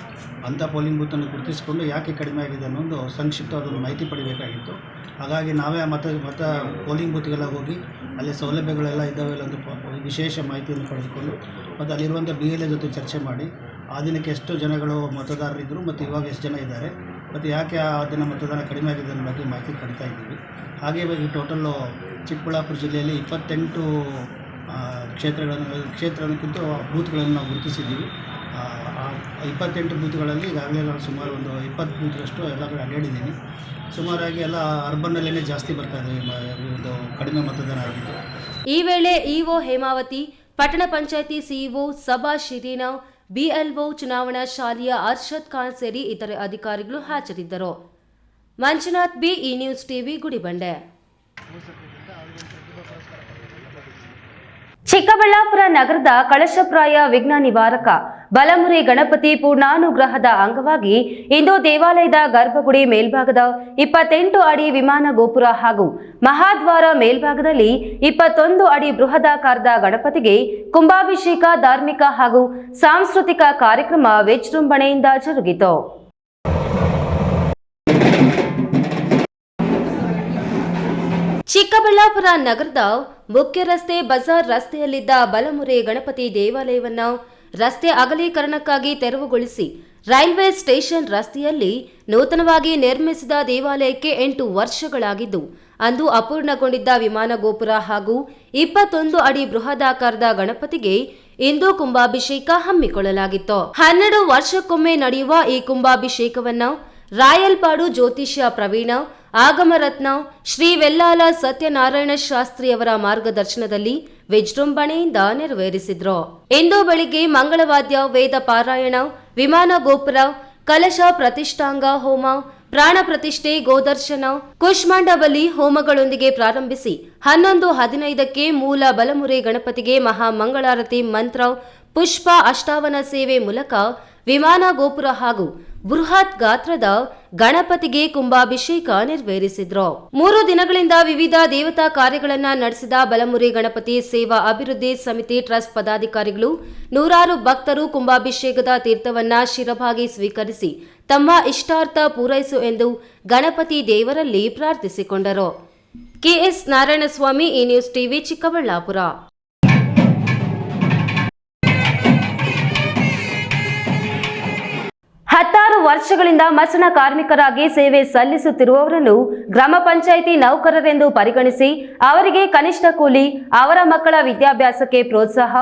ಅಂಥ ಪೋಲಿಂಗ್ ಬೂತನ್ನು ಗುರುತಿಸಿಕೊಂಡು ಯಾಕೆ ಕಡಿಮೆ ಆಗಿದೆ ಅನ್ನೋದು ಸಂಕ್ಷಿಪ್ತವಾದ ಮಾಹಿತಿ ಪಡಿಬೇಕಾಗಿತ್ತು. ಹಾಗಾಗಿ ನಾವೇ ಮತ ಪೋಲಿಂಗ್ ಬೂತ್ಗೆಲ್ಲ ಹೋಗಿ ಅಲ್ಲಿ ಸೌಲಭ್ಯಗಳೆಲ್ಲ ಇದ್ದಾವೆಲ್ಲ ಒಂದು ವಿಶೇಷ ಮಾಹಿತಿಯನ್ನು ಪಡೆದುಕೊಂಡು ಮತ್ತು ಅಲ್ಲಿರುವಂಥ BLA ಜೊತೆ ಚರ್ಚೆ ಮಾಡಿ ಆ ದಿನಕ್ಕೆ ಎಷ್ಟು ಜನಗಳು ಮತದಾರರಿದ್ದರು ಮತ್ತು ಇವಾಗ ಎಷ್ಟು ಜನ ಇದ್ದಾರೆ ಮತ್ತು ಯಾಕೆ ಆ ದಿನ ಮತದಾನ ಕಡಿಮೆ ಆಗಿದೆ ಅನ್ನೋ ಬಗ್ಗೆ ಮಾಹಿತಿ ಪಡಿತಾ ಇದ್ದೀವಿ. ಹಾಗೆ ಈ ಟೋಟಲ್ಲು ಚಿಕ್ಕಬಳ್ಳಾಪುರ ಜಿಲ್ಲೆಯಲ್ಲಿ 28 ಕ್ಷೇತ್ರಕ್ಕಿಂತ ಬೂತ್ಗಳನ್ನು ನಾವು ಗುರುತಿಸಿದ್ದೀವಿ. 28 ಬೂತ್ಗಳಲ್ಲಿ ಈಗಾಗಲೇ ನಾನು ಸುಮಾರು ಒಂದು 20 ಬೂತ್ಗಳಷ್ಟು ಎಲ್ಲ ಕಡೆ ಅಡ್ಡಾಡಿದ್ದೀನಿ. ಸುಮಾರಾಗಿ ಎಲ್ಲ ಅರ್ಬನ್ನಲ್ಲೇ ಜಾಸ್ತಿ ಬರ್ತಾ ಇದೆ, ಒಂದು ಕಡಿಮೆ ಮತದಾನ ಆಗಿದೆ. ಈ ವೇಳೆ ಇಒ ಹೇಮಾವತಿ, ಪಟ್ಟಣ ಪಂಚಾಯಿತಿ ಸಿಇಒ ಸಬಾ ಶಿರೀನಾ, ಬಿಎಲ್ಒ ಚುನಾವಣಾ ಶಾಲೆಯ ಅರ್ಷದ್ ಖಾನ್ ಸೇರಿ ಇತರೆ ಅಧಿಕಾರಿಗಳು ಹಾಜರಿದ್ದರು. ಮಂಜುನಾಥ್ ಬಿ, ಈ ನ್ಯೂಸ್ ಟಿವಿ, ಗುಡಿಬಂಡೆ. ಚಿಕ್ಕಬಳ್ಳಾಪುರ ನಗರದ ಕಳಶಪ್ರಾಯ ವಿಘ್ನ ನಿವಾರಕ ಬಲಮುರಿ ಗಣಪತಿ ಪೂರ್ಣಾನುಗ್ರಹದ ಅಂಗವಾಗಿ ಇಂದು ದೇವಾಲಯದ ಗರ್ಭಗುಡಿ ಮೇಲ್ಭಾಗದ 28 ಅಡಿ ವಿಮಾನ ಗೋಪುರ ಹಾಗೂ ಮಹಾದ್ವಾರ ಮೇಲ್ಭಾಗದಲ್ಲಿ 21 ಅಡಿ ಬೃಹದಾಕಾರದ ಗಣಪತಿಗೆ ಕುಂಭಾಭಿಷೇಕ ಧಾರ್ಮಿಕ ಹಾಗೂ ಸಾಂಸ್ಕೃತಿಕ ಕಾರ್ಯಕ್ರಮ ವಿಜೃಂಭಣೆಯಿಂದ ಜರುಗಿತು. ಚಿಕ್ಕಬಳ್ಳಾಪುರ ನಗರದ ಮುಖ್ಯ ರಸ್ತೆ ಬಜಾರ್ ರಸ್ತೆಯಲ್ಲಿದ್ದ ಬಲಮುರಿ ಗಣಪತಿ ದೇವಾಲಯವನ್ನು ರಸ್ತೆ ಅಗಲೀಕರಣಕ್ಕಾಗಿ ತೆರವುಗೊಳಿಸಿ ರೈಲ್ವೆ ಸ್ಟೇಷನ್ ರಸ್ತೆಯಲ್ಲಿ ನೂತನವಾಗಿ ನಿರ್ಮಿಸಿದ ದೇವಾಲಯಕ್ಕೆ 8 ವರ್ಷಗಳಾಗಿದ್ದು ಅಂದು ಅಪೂರ್ಣಗೊಂಡಿದ್ದ ವಿಮಾನ ಗೋಪುರ ಹಾಗೂ 21 ಅಡಿ ಬೃಹದಾಕಾರದ ಗಣಪತಿಗೆ ಇಂದು ಕುಂಭಾಭಿಷೇಕ ಹಮ್ಮಿಕೊಳ್ಳಲಾಗಿತ್ತು. 12 ವರ್ಷಕ್ಕೊಮ್ಮೆ ನಡೆಯುವ ಈ ಕುಂಭಾಭಿಷೇಕವನ್ನು ರಾಯಲ್ಪಾಡು ಜ್ಯೋತಿಷ್ಯ ಪ್ರವೀಣ ಆಗಮರತ್ನ ಶ್ರೀ ವೆಲ್ಲಾಲ ಸತ್ಯನಾರಾಯಣ ಶಾಸ್ತ್ರಿಯವರ ಮಾರ್ಗದರ್ಶನದಲ್ಲಿ ವಿಜೃಂಭಣೆಯಿಂದ ನೆರವೇರಿಸಿದ್ರು. ಇಂದು ಬೆಳಿಗ್ಗೆ ಮಂಗಳವಾದ್ಯ, ವೇದ ಪಾರಾಯಣ, ವಿಮಾನ ಗೋಪುರ, ಕಲಶ ಪ್ರತಿಷ್ಠಾಂಗ ಹೋಮ, ಪ್ರಾಣ ಪ್ರತಿಷ್ಠೆ, ಗೋದರ್ಶನ, ಕುಷ್ಮಾಂಡ ಬಲಿ ಹೋಮಗಳೊಂದಿಗೆ ಪ್ರಾರಂಭಿಸಿ 11:15ಕ್ಕೆ ಮೂಲ ಬಲಮುರಿ ಗಣಪತಿಗೆ ಮಹಾಮಂಗಳಾರತಿ ಮಂತ್ರ, ಪುಷ್ಪ ಅಷ್ಟಾವನ ಸೇವೆ ಮೂಲಕ ವಿಮಾನ ಗೋಪುರ ಹಾಗೂ ಬೃಹತ್ ಗಾತ್ರದ ಗಣಪತಿಗೆ ಕುಂಭಾಭಿಷೇಕ ನೆರವೇರಿಸಿದ್ರು. 3 ದಿನಗಳಿಂದ ವಿವಿಧ ದೇವತಾ ಕಾರ್ಯಗಳನ್ನ ನಡೆಸಿದ ಬಲಮುರಿ ಗಣಪತಿ ಸೇವಾ ಅಭಿವೃದ್ಧಿ ಸಮಿತಿ ಟ್ರಸ್ಟ್ ಪದಾಧಿಕಾರಿಗಳು ನೂರಾರು ಭಕ್ತರು ಕುಂಭಾಭಿಷೇಕದ ತೀರ್ಥವನ್ನ ಶಿರಭಾಗಿ ಸ್ವೀಕರಿಸಿ ತಮ್ಮ ಇಷ್ಟಾರ್ಥ ಪೂರೈಸು ಎಂದು ಗಣಪತಿ ದೇವರಲ್ಲಿ ಪ್ರಾರ್ಥಿಸಿಕೊಂಡರು. ಕೆಎಸ್ ನಾರಾಯಣಸ್ವಾಮಿ, ಈ ನ್ಯೂಸ್ ಟಿವಿ, ಚಿಕ್ಕಬಳ್ಳಾಪುರ. 16 ವರ್ಷಗಳಿಂದ ಮಸಣ ಕಾರ್ಮಿಕರಾಗಿ ಸೇವೆ ಸಲ್ಲಿಸುತ್ತಿರುವವರನ್ನು ಗ್ರಾಮ ಪಂಚಾಯಿತಿ ನೌಕರರೆಂದು ಪರಿಗಣಿಸಿ ಅವರಿಗೆ ಕನಿಷ್ಠ ಕೂಲಿ, ಅವರ ಮಕ್ಕಳ ವಿದ್ಯಾಭ್ಯಾಸಕ್ಕೆ ಪ್ರೋತ್ಸಾಹ,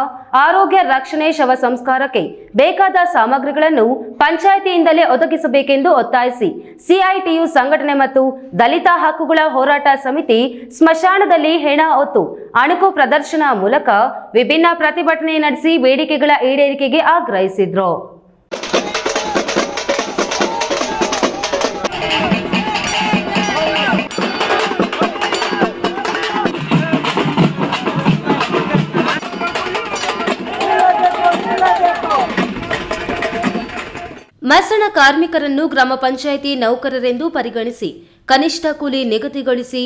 ಆರೋಗ್ಯ ರಕ್ಷಣೆ, ಶವ ಸಂಸ್ಕಾರಕ್ಕೆ ಬೇಕಾದ ಸಾಮಗ್ರಿಗಳನ್ನು ಪಂಚಾಯಿತಿಯಿಂದಲೇ ಒದಗಿಸಬೇಕೆಂದು ಒತ್ತಾಯಿಸಿ ಸಿಐಟಿಯು ಸಂಘಟನೆ ಮತ್ತು ದಲಿತ ಹಕ್ಕುಗಳ ಹೋರಾಟ ಸಮಿತಿ ಸ್ಮಶಾನದಲ್ಲಿ ಹೆಣ ಹೊತ್ತು ಅಣುಕು ಪ್ರದರ್ಶನ ಮೂಲಕ ವಿಭಿನ್ನ ಪ್ರತಿಭಟನೆ ನಡೆಸಿ ಬೇಡಿಕೆಗಳ ಈಡೇರಿಕೆಗೆ ಆಗ್ರಹಿಸಿದ್ರು. ಮಸಣ ಕಾರ್ಮಿಕರನ್ನು ಗ್ರಾಮ ಪಂಚಾಯಿತಿ ನೌಕರರೆಂದು ಪರಿಗಣಿಸಿ ಕನಿಷ್ಠ ಕೂಲಿ ನಿಗದಿಗೊಳಿಸಿ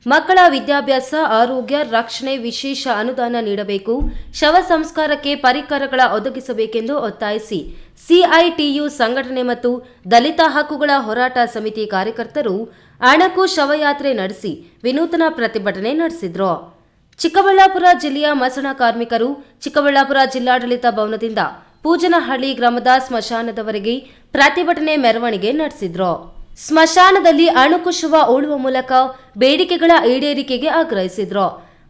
ಮಕ್ಕಳ ವಿದ್ಯಾಭ್ಯಾಸ, ಆರೋಗ್ಯ ರಕ್ಷಣೆ ವಿಶೇಷ ಅನುದಾನ ನೀಡಬೇಕು, ಶವ ಸಂಸ್ಕಾರಕ್ಕೆ ಪರಿಕರಗಳ ಒದಗಿಸಬೇಕೆಂದು ಒತ್ತಾಯಿಸಿ ಸಿಐಟಿಯು ಸಂಘಟನೆ ಮತ್ತು ದಲಿತ ಹಕ್ಕುಗಳ ಹೋರಾಟ ಸಮಿತಿ ಕಾರ್ಯಕರ್ತರು ಅಣಕು ಶವಯಾತ್ರೆ ನಡೆಸಿ ವಿನೂತನ ಪ್ರತಿಭಟನೆ ನಡೆಸಿದ್ರು. ಚಿಕ್ಕಬಳ್ಳಾಪುರ ಜಿಲ್ಲೆಯ ಮಸಣ ಕಾರ್ಮಿಕರು ಚಿಕ್ಕಬಳ್ಳಾಪುರ ಜಿಲ್ಲಾಡಳಿತ ಭವನದಿಂದ ಪೂಜನಹಳ್ಳಿ ಗ್ರಾಮದ ಸ್ಮಶಾನದವರೆಗೆ ಪ್ರತಿಭಟನೆ ಮೆರವಣಿಗೆ ನಡೆಸಿದ್ರು. ಸ್ಮಶಾನದಲ್ಲಿ ಅಣುಕು ಶವ ಉಳುವ ಮೂಲಕ ಬೇಡಿಕೆಗಳ ಈಡೇರಿಕೆಗೆ ಆಗ್ರಹಿಸಿದ್ರು.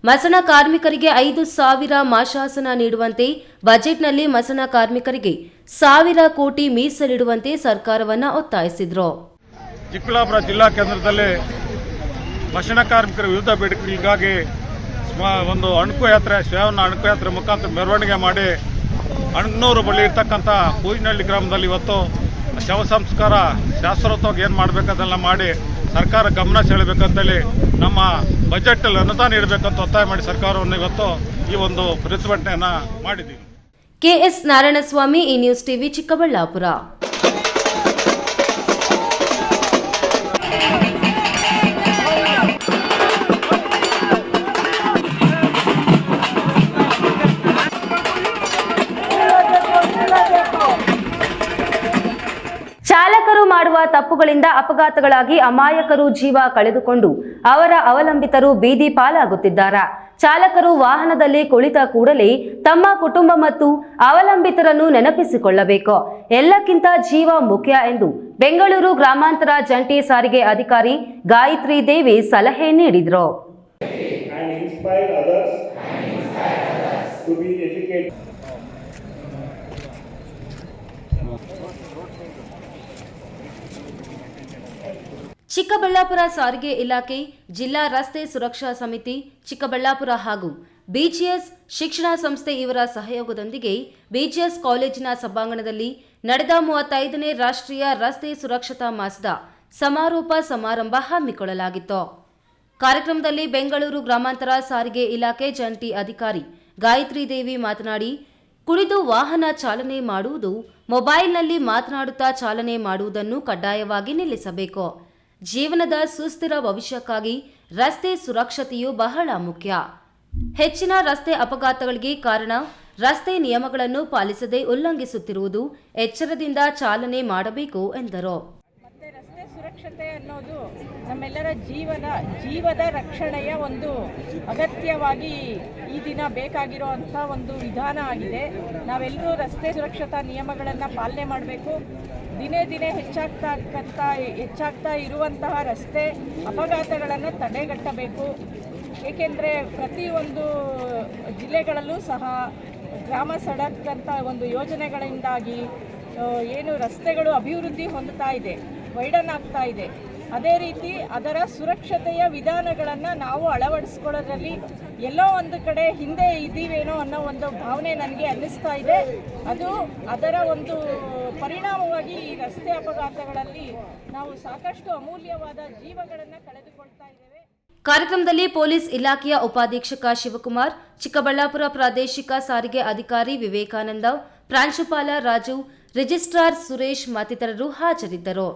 ಮಸಣ ಕಾರ್ಮಿಕರಿಗೆ 5,000 ಮಾಶಾಸನ ನೀಡುವಂತೆ, ಬಜೆಟ್ನಲ್ಲಿ ಮಸಣ ಕಾರ್ಮಿಕರಿಗೆ 1,000 ಕೋಟಿ ಮೀಸಲಿಡುವಂತೆ ಸರ್ಕಾರವನ್ನು ಒತ್ತಾಯಿಸಿದ್ರು. ಚಿಕ್ಕಬಳ್ಳಾಪುರ ಜಿಲ್ಲಾ ಕೇಂದ್ರದಲ್ಲಿ ಮಸಣ ಕಾರ್ಮಿಕರ ವಿವಿಧ ಬೇಡಿಕೆಗಳಿಗಾಗಿ ಒಂದು ಅಣುಕು ಯಾತ್ರೆ, ಶ್ರಾವಣ ಅಣುಕು ಯಾತ್ರೆ ಮುಖಾಂತರ ಮೆರವಣಿಗೆ ಮಾಡಿ ಅಣ್ಣೂರು ಬಳಿ ಇರ್ತಕ್ಕಂಥ ಪೂಜನಹಳ್ಳಿ ಗ್ರಾಮದಲ್ಲಿ ಇವತ್ತು ಶವ ಸಂಸ್ಕಾರ ಶಾಸ್ತ್ರೋಕ್ತವಾಗಿ ಏನು ಮಾಡಬೇಕು ಅದೆಲ್ಲ ಮಾಡಿ ಸರ್ಕಾರ ಗಮನ ಸೆಳೆಬೇಕಂತೇಳಿ ನಮ್ಮ ಬಜೆಟಲ್ಲಿ ಅನುದಾನ ನೀಡಬೇಕಂತ ಒತ್ತಾಯ ಮಾಡಿ ಸರ್ಕಾರವನ್ನು ಇವತ್ತು ಈ ಒಂದು ಪ್ರತಿಭಟನೆಯನ್ನು ಮಾಡಿದ್ದೀವಿ. ಕೆಎಸ್ ನಾರಾಯಣಸ್ವಾಮಿ, ಈ ನ್ಯೂಸ್ ಟಿವಿ, ಚಿಕ್ಕಬಳ್ಳಾಪುರ. ಚಾಲಕರು ಮಾಡುವ ತಪ್ಪುಗಳಿಂದ ಅಪಘಾತಗಳಾಗಿ ಅಮಾಯಕರು ಜೀವ ಕಳೆದುಕೊಂಡು ಅವರ ಅವಲಂಬಿತರು ಬೀದಿ ಪಾಲಾಗುತ್ತಿದ್ದಾರೆ. ಚಾಲಕರು ವಾಹನದಲ್ಲಿ ಕುಳಿತ ಕೂಡಲೇ ತಮ್ಮ ಕುಟುಂಬ ಮತ್ತು ಅವಲಂಬಿತರನ್ನು ನೆನಪಿಸಿಕೊಳ್ಳಬೇಕು. ಎಲ್ಲಕ್ಕಿಂತ ಜೀವ ಮುಖ್ಯ ಎಂದು ಬೆಂಗಳೂರು ಗ್ರಾಮಾಂತರ ಜಂಟಿ ಸಾರಿಗೆ ಅಧಿಕಾರಿ ಗಾಯತ್ರಿ ದೇವಿ ಸಲಹೆ ನೀಡಿದರು. ಚಿಕ್ಕಬಳ್ಳಾಪುರ ಸಾರಿಗೆ ಇಲಾಖೆ, ಜಿಲ್ಲಾ ರಸ್ತೆ ಸುರಕ್ಷಾ ಸಮಿತಿ ಚಿಕ್ಕಬಳ್ಳಾಪುರ ಹಾಗೂ ಬಿಜಿಎಸ್ ಶಿಕ್ಷಣ ಸಂಸ್ಥೆ ಇವರ ಸಹಯೋಗದೊಂದಿಗೆ ಬಿಜಿಎಸ್ ಕಾಲೇಜಿನ ಸಭಾಂಗಣದಲ್ಲಿ ನಡೆದ 35ನೇ ರಾಷ್ಟ್ರೀಯ ರಸ್ತೆ ಸುರಕ್ಷತಾ ಮಾಸದ ಸಮಾರೋಪ ಸಮಾರಂಭ ಹಮ್ಮಿಕೊಳ್ಳಲಾಗಿತ್ತು. ಕಾರ್ಯಕ್ರಮದಲ್ಲಿ ಬೆಂಗಳೂರು ಗ್ರಾಮಾಂತರ ಸಾರಿಗೆ ಇಲಾಖೆ ಜಂಟಿ ಅಧಿಕಾರಿ ಗಾಯತ್ರಿ ದೇವಿ ಮಾತನಾಡಿ, ಕುಡಿದು ವಾಹನ ಚಾಲನೆ ಮಾಡುವುದು, ಮೊಬೈಲ್ನಲ್ಲಿ ಮಾತನಾಡುತ್ತಾ ಚಾಲನೆ ಮಾಡುವುದನ್ನು ಕಡ್ಡಾಯವಾಗಿ ನಿಲ್ಲಿಸಬೇಕು. ಜೀವನದ ಸುಸ್ಥಿರ ಭವಿಷ್ಯಕ್ಕಾಗಿ ರಸ್ತೆ ಸುರಕ್ಷತೆಯು ಬಹಳ ಮುಖ್ಯ. ಹೆಚ್ಚಿನ ರಸ್ತೆ ಅಪಘಾತಗಳಿಗೆ ಕಾರಣ ರಸ್ತೆ ನಿಯಮಗಳನ್ನು ಪಾಲಿಸದೆ ಉಲ್ಲಂಘಿಸುತ್ತಿರುವುದು. ಎಚ್ಚರದಿಂದ ಚಾಲನೆ ಮಾಡಬೇಕು ಎಂದರು. ಮತ್ತೆ ರಸ್ತೆ ಸುರಕ್ಷತೆ ಅನ್ನೋದು ನಮ್ಮೆಲ್ಲರ ಜೀವದ ರಕ್ಷಣೆಯ ಒಂದು ಅಗತ್ಯವಾಗಿ ಈ ದಿನ ಬೇಕಾಗಿರುವಂಥ ಒಂದು ವಿಧಾನ ಆಗಿದೆ. ನಾವೆಲ್ಲರೂ ರಸ್ತೆ ಸುರಕ್ಷತಾ ನಿಯಮಗಳನ್ನು ಪಾಲನೆ ಮಾಡಬೇಕು. ದಿನೇ ದಿನೇ ಹೆಚ್ಚಾಗ್ತಾ ಇರುವಂತಹ ರಸ್ತೆ ಅಪಘಾತಗಳನ್ನು ತಡೆಗಟ್ಟಬೇಕು. ಏಕೆಂದರೆ ಪ್ರತಿಯೊಂದು ಜಿಲ್ಲೆಗಳಲ್ಲೂ ಸಹ ಗ್ರಾಮ ಸಡಕ್ ಅಂತ ಒಂದು ಯೋಜನೆಗಳಿಂದಾಗಿ ಏನು ರಸ್ತೆಗಳು ಅಭಿವೃದ್ಧಿ ಹೊಂದುತ್ತಾ ಇದೆ, ವೈಡನ್ ಆಗ್ತಾ ಇದೆ. ಅದೇ ರೀತಿ ಅದರ ಸುರಕ್ಷತೆಯ ವಿಧಾನಗಳನ್ನು ನಾವು ಅಳವಡಿಸ್ಕೊಳ್ಳೋದ್ರಲ್ಲಿ ಎಲ್ಲೋ ಒಂದು ಕಡೆ ಹಿಂದೆ ಇದ್ದೀವೇನೋ ಅನ್ನೋ ಒಂದು ಭಾವನೆ ನನಗೆ ಅನ್ನಿಸ್ತಾ ಇದೆ. ಅದು ಅದರ ಒಂದು ಪರಿಣಾಮವಾಗಿ ಈ ರಸ್ತೆ ಅಪಘಾತಗಳಲ್ಲಿ ನಾವು ಸಾಕಷ್ಟು ಅಮೂಲ್ಯವಾದ ಜೀವಗಳನ್ನು ಕಳೆದುಕೊಳ್ತಾ ಇದ್ದೇವೆ. ಕಾರ್ಯಕ್ರಮದಲ್ಲಿ ಪೊಲೀಸ್ ಇಲಾಖೆಯ ಉಪಾಧೀಕ್ಷಕ ಶಿವಕುಮಾರ್, ಚಿಕ್ಕಬಳ್ಳಾಪುರ ಪ್ರಾದೇಶಿಕ ಸಾರಿಗೆ ಅಧಿಕಾರಿ ವಿವೇಕಾನಂದ, ಪ್ರಾಂಶುಪಾಲ ರಾಜು, ರಿಜಿಸ್ಟ್ರಾರ್ ಸುರೇಶ್ ಮತ್ತಿತರರು ಹಾಜರಿದ್ದರು.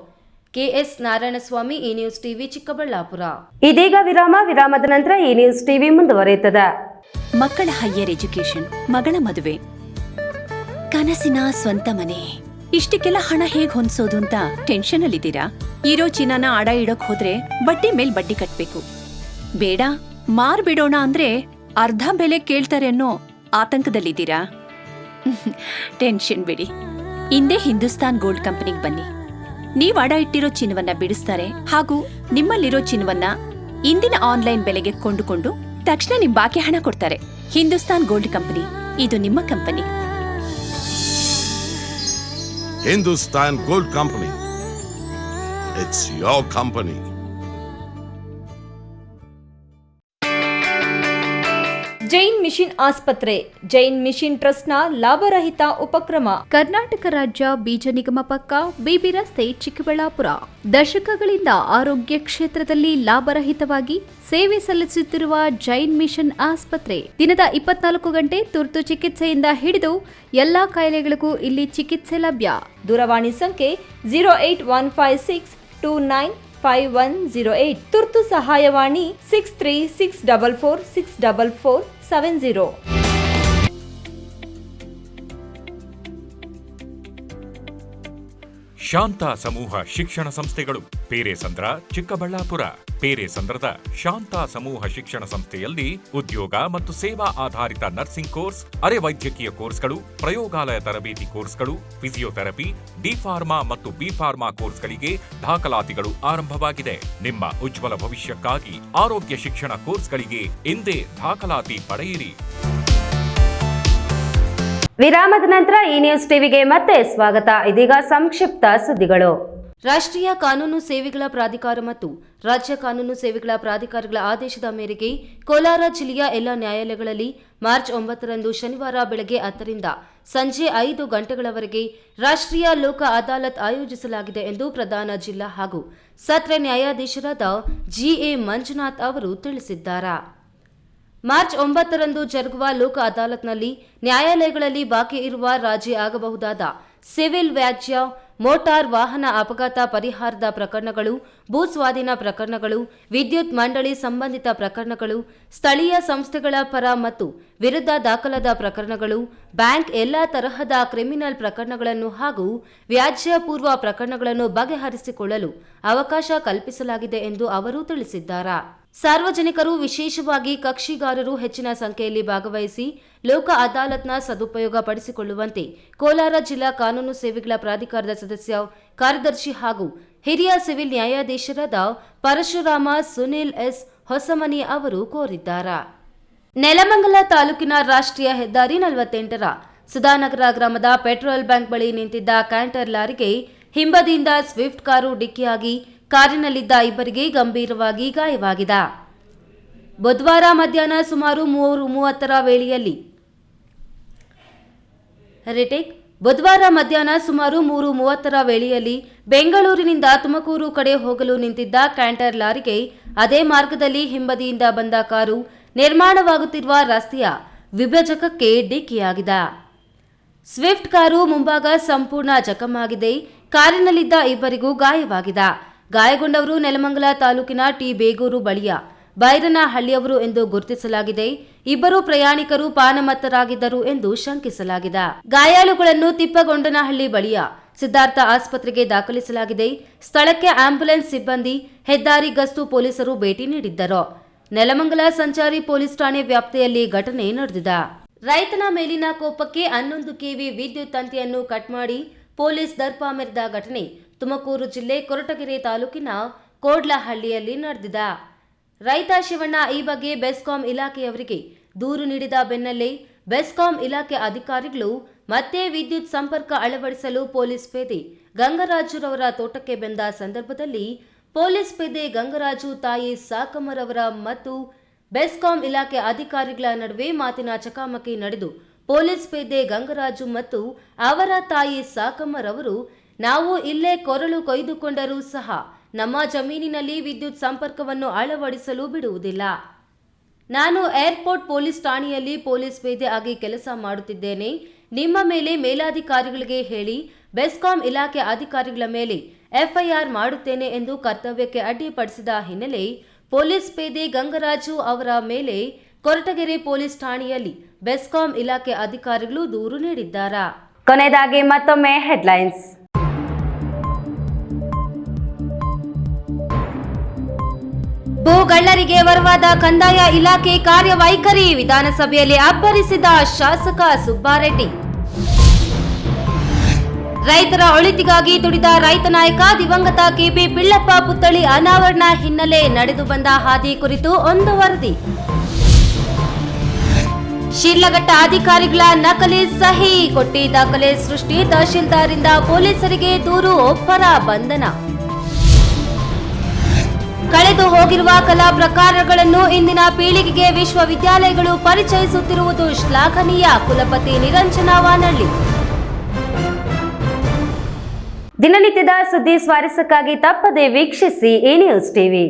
ಕೆಎಸ್ ನಾರಾಯಣಸ್ವಾಮಿ, ಈ ನ್ಯೂಸ್ ಟಿವಿ, ಚಿಕ್ಕಬಳ್ಳಾಪುರ. ಇದೀಗ ವಿರಾಮದ ನಂತರ ಈ ನ್ಯೂಸ್ ಟಿವಿ ಮುಂದುವರಿಯುತ್ತದೆ. ಮಕ್ಕಳ ಹೈಯರ್ ಎಜುಕೇಶನ್, ಮಗಳ ಮದುವೆ, ಕನಸಿನ ಸ್ವಂತ ಮನೆ, ಇಷ್ಟಕ್ಕೆಲ್ಲ ಹಣ ಹೇಗ್ ಹೊಂದಿಸೋದು ಅಂತ ಟೆನ್ಷನ್ ಅಲ್ಲಿದ್ದೀರಾ? ಇರೋ ಚಿನ್ನನ ಅಡ ಇಡೋಕ್ ಹೋದ್ರೆ ಬಡ್ಡಿ ಮೇಲ್ ಬಡ್ಡಿ ಕಟ್ಬೇಕು. ಬೇಡ, ಮಾರ್ಬಿಡೋಣ ಅಂದ್ರೆ ಅರ್ಧ ಬೆಲೆ ಕೇಳ್ತಾರೆ ಅನ್ನೋ ಆತಂಕದಲ್ಲಿದ್ದೀರಾ? ಟೆನ್ಷನ್ ಬಿಡಿ, ಇಂದೇ ಹಿಂದೂಸ್ತಾನ್ ಗೋಲ್ಡ್ ಕಂಪನಿಗೆ ಬನ್ನಿ. ನೀವ್ ಅಡ ಇಟ್ಟಿರೋ ಚಿನ್ನವನ್ನ ಬಿಡಿಸ್ತಾರೆ ಹಾಗೂ ನಿಮ್ಮಲ್ಲಿರೋ ಚಿನ್ನವನ್ನ ಇಂದಿನ ಆನ್ಲೈನ್ ಬೆಲೆಗೆ ಕೊಂಡುಕೊಂಡು ತಕ್ಷಣ ನಿಮ್ ಬಾಕಿ ಹಣ ಕೊಡ್ತಾರೆ. ಹಿಂದೂಸ್ತಾನ್ ಗೋಲ್ಡ್ ಕಂಪನಿ, ಇದು ನಿಮ್ಮ company. Hindustan Gold Company. It's your company. Jain mission ಆಸ್ಪತ್ರೆ, ಜೈನ್ ಮಿಷನ್ ಟ್ರಸ್ಟ್ನ ಲಾಭರಹಿತ ಉಪಕ್ರಮ. ಕರ್ನಾಟಕ ರಾಜ್ಯ ಬೀಜ ನಿಗಮ ಪಕ್ಕ, ಬಿಬಿ ರಸ್ತೆ, ಚಿಕ್ಕಬಳ್ಳಾಪುರ. ದಶಕಗಳಿಂದ ಆರೋಗ್ಯ ಕ್ಷೇತ್ರದಲ್ಲಿ ಲಾಭರಹಿತವಾಗಿ ಸೇವೆ ಸಲ್ಲಿಸುತ್ತಿರುವ ಜೈನ್ ಮಿಷನ್ ಆಸ್ಪತ್ರೆ ದಿನದ 24 ಗಂಟೆ ತುರ್ತು ಚಿಕಿತ್ಸೆಯಿಂದ ಹಿಡಿದು ಎಲ್ಲಾ ಕಾಯಿಲೆಗಳಿಗೂ ಇಲ್ಲಿ ಚಿಕಿತ್ಸೆ ಲಭ್ಯ. ದೂರವಾಣಿ ಸಂಖ್ಯೆ 08156295108. ತುರ್ತು ಸಹಾಯವಾಣಿ 6364464470. ಶಾಂತ ಸಮೂಹ ಶಿಕ್ಷಣ ಸಂಸ್ಥೆಗಳು, ಪೇರೆಸಂದ್ರ, ಚಿಕ್ಕಬಳ್ಳಾಪುರ. ಪೇರೆಸಂದ್ರದ ಶಾಂತ ಸಮೂಹ ಶಿಕ್ಷಣ ಸಂಸ್ಥೆಯಲ್ಲಿ ಉದ್ಯೋಗ ಮತ್ತು ಸೇವಾ ಆಧಾರಿತ ನರ್ಸಿಂಗ್ ಕೋರ್ಸ್, ಅರೆ ವೈದ್ಯಕೀಯ ಕೋರ್ಸ್ಗಳು, ಪ್ರಯೋಗಾಲಯ ತರಬೇತಿ ಕೋರ್ಸ್ಗಳು, ಫಿಸಿಯೋಥೆರಪಿ, ಡಿ ಫಾರ್ಮಾ ಮತ್ತು ಬಿ ಫಾರ್ಮಾ ಕೋರ್ಸ್ಗಳಿಗೆ ದಾಖಲಾತಿಗಳು ಆರಂಭವಾಗಿದೆ. ನಿಮ್ಮ ಉಜ್ವಲ ಭವಿಷ್ಯಕ್ಕಾಗಿ ಆರೋಗ್ಯ ಶಿಕ್ಷಣ ಕೋರ್ಸ್ಗಳಿಗೆ ಇಂದೇ ದಾಖಲಾತಿ ಪಡೆಯಿರಿ. ವಿರಾಮದ ನಂತರ ಈ ನ್ಯೂಸ್ ಟಿವಿಗೆ ಮತ್ತೆ ಸ್ವಾಗತ. ಇದೀಗ ಸಂಕ್ಷಿಪ್ತ ಸುದ್ದಿಗಳು. ರಾಷ್ಟ್ರೀಯ ಕಾನೂನು ಸೇವೆಗಳ ಪ್ರಾಧಿಕಾರ ಮತ್ತು ರಾಜ್ಯ ಕಾನೂನು ಸೇವೆಗಳ ಪ್ರಾಧಿಕಾರಗಳ ಆದೇಶದ ಮೇರೆಗೆ ಕೋಲಾರ ಜಿಲ್ಲೆಯ ಎಲ್ಲ ನ್ಯಾಯಾಲಯಗಳಲ್ಲಿ ಮಾರ್ಚ್ 9ರಂದು ಶನಿವಾರ ಬೆಳಗ್ಗೆ 10 ರಿಂದ ಸಂಜೆ 5 ಗಂಟೆಗಳವರೆಗೆ ರಾಷ್ಟ್ರೀಯ ಲೋಕ ಅದಾಲತ್ ಆಯೋಜಿಸಲಾಗಿದೆ ಎಂದು ಪ್ರಧಾನ ಜಿಲ್ಲಾ ಹಾಗೂ ಸತ್ರ ನ್ಯಾಯಾಧೀಶರಾದ ಜಿಎ ಮಂಜುನಾಥ್ ಅವರು ತಿಳಿಸಿದ್ದಾರೆ. ಮಾರ್ಚ್ 9ರಂದು ಜರುಗುವ ಲೋಕ ಅದಾಲತ್ನಲ್ಲಿ ನ್ಯಾಯಾಲಯಗಳಲ್ಲಿ ಬಾಕಿ ಇರುವ ರಾಜಿ ಆಗಬಹುದಾದ ಸಿವಿಲ್ ವ್ಯಾಜ್ಯ, ಮೋಟಾರ್ ವಾಹನ ಅಪಘಾತ ಪರಿಹಾರದ ಪ್ರಕರಣಗಳು, ಭೂ ಸ್ವಾಧೀನ ಪ್ರಕರಣಗಳು, ವಿದ್ಯುತ್ ಮಂಡಳಿ ಸಂಬಂಧಿತ ಪ್ರಕರಣಗಳು, ಸ್ಥಳೀಯ ಸಂಸ್ಥೆಗಳ ಪರ ಮತ್ತು ವಿರುದ್ಧ ದಾಖಲಾದ ಪ್ರಕರಣಗಳು, ಬ್ಯಾಂಕ್ ಎಲ್ಲಾ ತರಹದ ಕ್ರಿಮಿನಲ್ ಪ್ರಕರಣಗಳನ್ನು ಹಾಗೂ ವ್ಯಾಜ್ಯ ಪೂರ್ವ ಪ್ರಕರಣಗಳನ್ನು ಬಗೆಹರಿಸಿಕೊಳ್ಳಲು ಅವಕಾಶ ಕಲ್ಪಿಸಲಾಗಿದೆ ಎಂದು ಅವರು ತಿಳಿಸಿದ್ದಾರೆ. ಸಾರ್ವಜನಿಕರು, ವಿಶೇಷವಾಗಿ ಕಕ್ಷಿಗಾರರು ಹೆಚ್ಚಿನ ಸಂಖ್ಯೆಯಲ್ಲಿ ಭಾಗವಹಿಸಿ ಲೋಕ ಅದಾಲತ್ನ ಸದುಪಯೋಗ ಪಡಿಸಿಕೊಳ್ಳುವಂತೆ ಕೋಲಾರ ಜಿಲ್ಲಾ ಕಾನೂನು ಸೇವೆಗಳ ಪ್ರಾಧಿಕಾರದ ಸದಸ್ಯ ಕಾರ್ಯದರ್ಶಿ ಹಾಗೂ ಹಿರಿಯ ಸಿವಿಲ್ ನ್ಯಾಯಾಧೀಶರಾದ ಪರಶುರಾಮ ಸುನಿಲ್ ಎಸ್ ಹೊಸಮನಿ ಅವರು ಕೋರಿದ್ದಾರೆ. ನೆಲಮಂಗಲ ತಾಲೂಕಿನ ರಾಷ್ಟ್ರೀಯ ಹೆದ್ದಾರಿ 48ರ ಸುಧಾನಗರ ಗ್ರಾಮದ ಪೆಟ್ರೋಲ್ ಬಂಕ್ ಬಳಿ ನಿಂತಿದ್ದ ಕ್ಯಾಂಟರ್ ಲಾರಿಗೆ ಹಿಂಬದಿಯಿಂದ ಸ್ವಿಫ್ಟ್ ಕಾರು ಡಿಕ್ಕಿಯಾಗಿ ಕಾರಿನಲ್ಲಿದ್ದ ಇಬ್ಬರಿಗೆ ಗಂಭೀರವಾಗಿ ಗಾಯವಾಗಿದೆ. ಬುಧವಾರ ಮಧ್ಯಾಹ್ನ ಸುಮಾರು 3:30ರ ವೇಳೆಯಲ್ಲಿ ಬೆಂಗಳೂರಿನಿಂದ ತುಮಕೂರು ಕಡೆ ಹೋಗಲು ನಿಂತಿದ್ದ ಕ್ಯಾಂಟರ್ ಲಾರಿಗೆ ಅದೇ ಮಾರ್ಗದಲ್ಲಿ ಹಿಂಬದಿಯಿಂದ ಬಂದ ಕಾರು ನಿರ್ಮಾಣವಾಗುತ್ತಿರುವ ರಸ್ತೆಯ ವಿಭಜಕಕ್ಕೆ ಡಿಕ್ಕಿಯಾಗಿದೆ. ಸ್ವಿಫ್ಟ್ ಕಾರು ಮುಂಭಾಗ ಸಂಪೂರ್ಣ ಜಖಮಾಗಿದೆ. ಕಾರಿನಲ್ಲಿದ್ದ ಇಬ್ಬರಿಗೂ ಗಾಯವಾಗಿದೆ. ಗಾಯಗೊಂಡವರು ನೆಲಮಂಗಲ ತಾಲೂಕಿನ ಟಿ ಬೇಗೂರು ಬಳಿಯ ಬೈರನಹಳ್ಳಿಯವರು ಎಂದು ಗುರುತಿಸಲಾಗಿದೆ. ಇಬ್ಬರು ಪ್ರಯಾಣಿಕರು ಪಾನಮತ್ತರಾಗಿದ್ದರು ಎಂದು ಶಂಕಿಸಲಾಗಿದೆ. ಗಾಯಾಳುಗಳನ್ನು ತಿಪ್ಪಗೊಂಡನಹಳ್ಳಿ ಬಳಿಯ ಸಿದ್ಧಾರ್ಥ ಆಸ್ಪತ್ರೆಗೆ ದಾಖಲಿಸಲಾಗಿದೆ. ಸ್ಥಳಕ್ಕೆ ಆಂಬ್ಯುಲೆನ್ಸ್ ಸಿಬ್ಬಂದಿ, ಹೆದ್ದಾರಿ ಗಸ್ತು ಪೊಲೀಸರು ಭೇಟಿ ನೀಡಿದ್ದರು. ನೆಲಮಂಗಲ ಸಂಚಾರಿ ಪೊಲೀಸ್ ಠಾಣೆ ವ್ಯಾಪ್ತಿಯಲ್ಲಿ ಘಟನೆ ನಡೆದಿದೆ. ರೈತನ ಮೇಲಿನ ಕೋಪಕ್ಕೆ 11 ಕೆವಿ ವಿದ್ಯುತ್ ತಂತಿಯನ್ನು ಕಟ್ ಮಾಡಿ ಪೊಲೀಸ್ ದರ್ಪ ಮೆರೆದ ಘಟನೆ ತುಮಕೂರು ಜಿಲ್ಲೆ ಕೊರಟಗೆರೆ ತಾಲೂಕಿನ ಕೋಡ್ಲಹಳ್ಳಿಯಲ್ಲಿ ನಡೆದಿದೆ. ರೈತ ಶಿವಣ್ಣ ಈ ಬಗ್ಗೆ ಬೆಸ್ಕಾಂ ಇಲಾಖೆಯವರಿಗೆ ದೂರು ನೀಡಿದ ಬೆನ್ನಲ್ಲೇ ಬೆಸ್ಕಾಂ ಇಲಾಖೆ ಅಧಿಕಾರಿಗಳು ಮತ್ತೆ ವಿದ್ಯುತ್ ಸಂಪರ್ಕ ಅಳವಡಿಸಲು ಪೊಲೀಸ್ ಪೇದೆ ಗಂಗರಾಜುರವರ ತೋಟಕ್ಕೆ ಬಂದ ಸಂದರ್ಭದಲ್ಲಿ ಪೊಲೀಸ್ ಪೇದೆ ಗಂಗರಾಜು ತಾಯಿ ಸಾಕಮ್ಮರವರ ಮತ್ತು ಬೆಸ್ಕಾಂ ಇಲಾಖೆ ಅಧಿಕಾರಿಗಳ ನಡುವೆ ಮಾತಿನ ಚಕಮಕಿ ನಡೆದು ಪೊಲೀಸ್ ಪೇದೆ ಗಂಗರಾಜು ಮತ್ತು ಅವರ ತಾಯಿ ಸಾಕಮ್ಮರವರು ನಾವು ಇಲ್ಲೇ ಕೊರಳು ಕೊಯ್ದುಕೊಂಡರೂ ಸಹ ನಮ್ಮ ಜಮೀನಿನಲ್ಲಿ ವಿದ್ಯುತ್ ಸಂಪರ್ಕವನ್ನು ಅಳವಡಿಸಲು ಬಿಡುವುದಿಲ್ಲ. ನಾನು ಏರ್ಪೋರ್ಟ್ ಪೊಲೀಸ್ ಠಾಣೆಯಲ್ಲಿ ಪೊಲೀಸ್ ಪೇದೆ ಆಗಿ ಕೆಲಸ ಮಾಡುತ್ತಿದ್ದೇನೆ. ನಿಮ್ಮ ಮೇಲೆ ಮೇಲಾಧಿಕಾರಿಗಳಿಗೆ ಹೇಳಿ ಬೆಸ್ಕಾಂ ಇಲಾಖೆ ಅಧಿಕಾರಿಗಳ ಮೇಲೆ ಎಫ್ಐಆರ್ ಮಾಡುತ್ತೇನೆ ಎಂದು ಕರ್ತವ್ಯಕ್ಕೆ ಅಡ್ಡಿಪಡಿಸಿದ ಹಿನ್ನೆಲೆ ಪೊಲೀಸ್ ಪೇದೆ ಗಂಗರಾಜು ಅವರ ಮೇಲೆ ಕೊರಟಗೆರೆ ಪೊಲೀಸ್ ಠಾಣೆಯಲ್ಲಿ ಬೆಸ್ಕಾಂ ಇಲಾಖೆ ಅಧಿಕಾರಿಗಳು ದೂರು ನೀಡಿದ್ದಾರೆ. ಕೊನೆಯದಾಗಿ ಮತ್ತೊಮ್ಮೆ ಹೆಡ್ಲೈನ್ಸ್. ಭೂಗಳ್ಳರಿಗೆ ವರವಾದ ಕಂದಾಯ ಇಲಾಖೆ ಕಾರ್ಯವೈಖರಿ, ವಿಧಾನಸಭೆಯಲ್ಲಿ ಅಬ್ಬರಿಸಿದ ಶಾಸಕ ಸುಬ್ಬಾರೆಡ್ಡಿ. ರೈತರ ಒಳಿತಿಗಾಗಿ ದುಡಿದ ರೈತ ನಾಯಕ ದಿವಂಗತ ಕೆಬಿ ಪಿಳ್ಳಪ್ಪ ಪುತ್ಥಳಿ ಅನಾವರಣ ಹಿನ್ನೆಲೆ ನಡೆದು ಬಂದ ಹಾದಿ ಕುರಿತು ಒಂದು ವರದಿ. ಶಿಡ್ಲಘಟ್ಟ ಅಧಿಕಾರಿಗಳ ನಕಲಿ ಸಹಿ ಕೊಟ್ಟಿ ದಾಖಲೆ ಸೃಷ್ಟಿ, ತಹಶೀಲ್ದಾರಿಂದ ಪೊಲೀಸರಿಗೆ ದೂರು, ಒಬ್ಬರ ಬಂಧನ. ಕಳೆದು ಹೋಗಿರುವ ಕಲಾ ಪ್ರಕಾರಗಳನ್ನು ಇಂದಿನ ಪೀಳಿಗೆಗೆ ವಿಶ್ವವಿದ್ಯಾಲಯಗಳು ಪರಿಚಯಿಸುತ್ತಿರುವುದು ಶ್ಲಾಘನೀಯ, ಕುಲಪತಿ ನಿರಂಜನ ವಾನಳ್ಳಿ. ದಿನನಿತ್ಯದ ಸುದ್ದಿ ಸ್ವಾರಸ್ಯಕ್ಕಾಗಿ ತಪ್ಪದೆ ವೀಕ್ಷಿಸಿ ಎ ನ್ಯೂಸ್ ಟಿವಿ.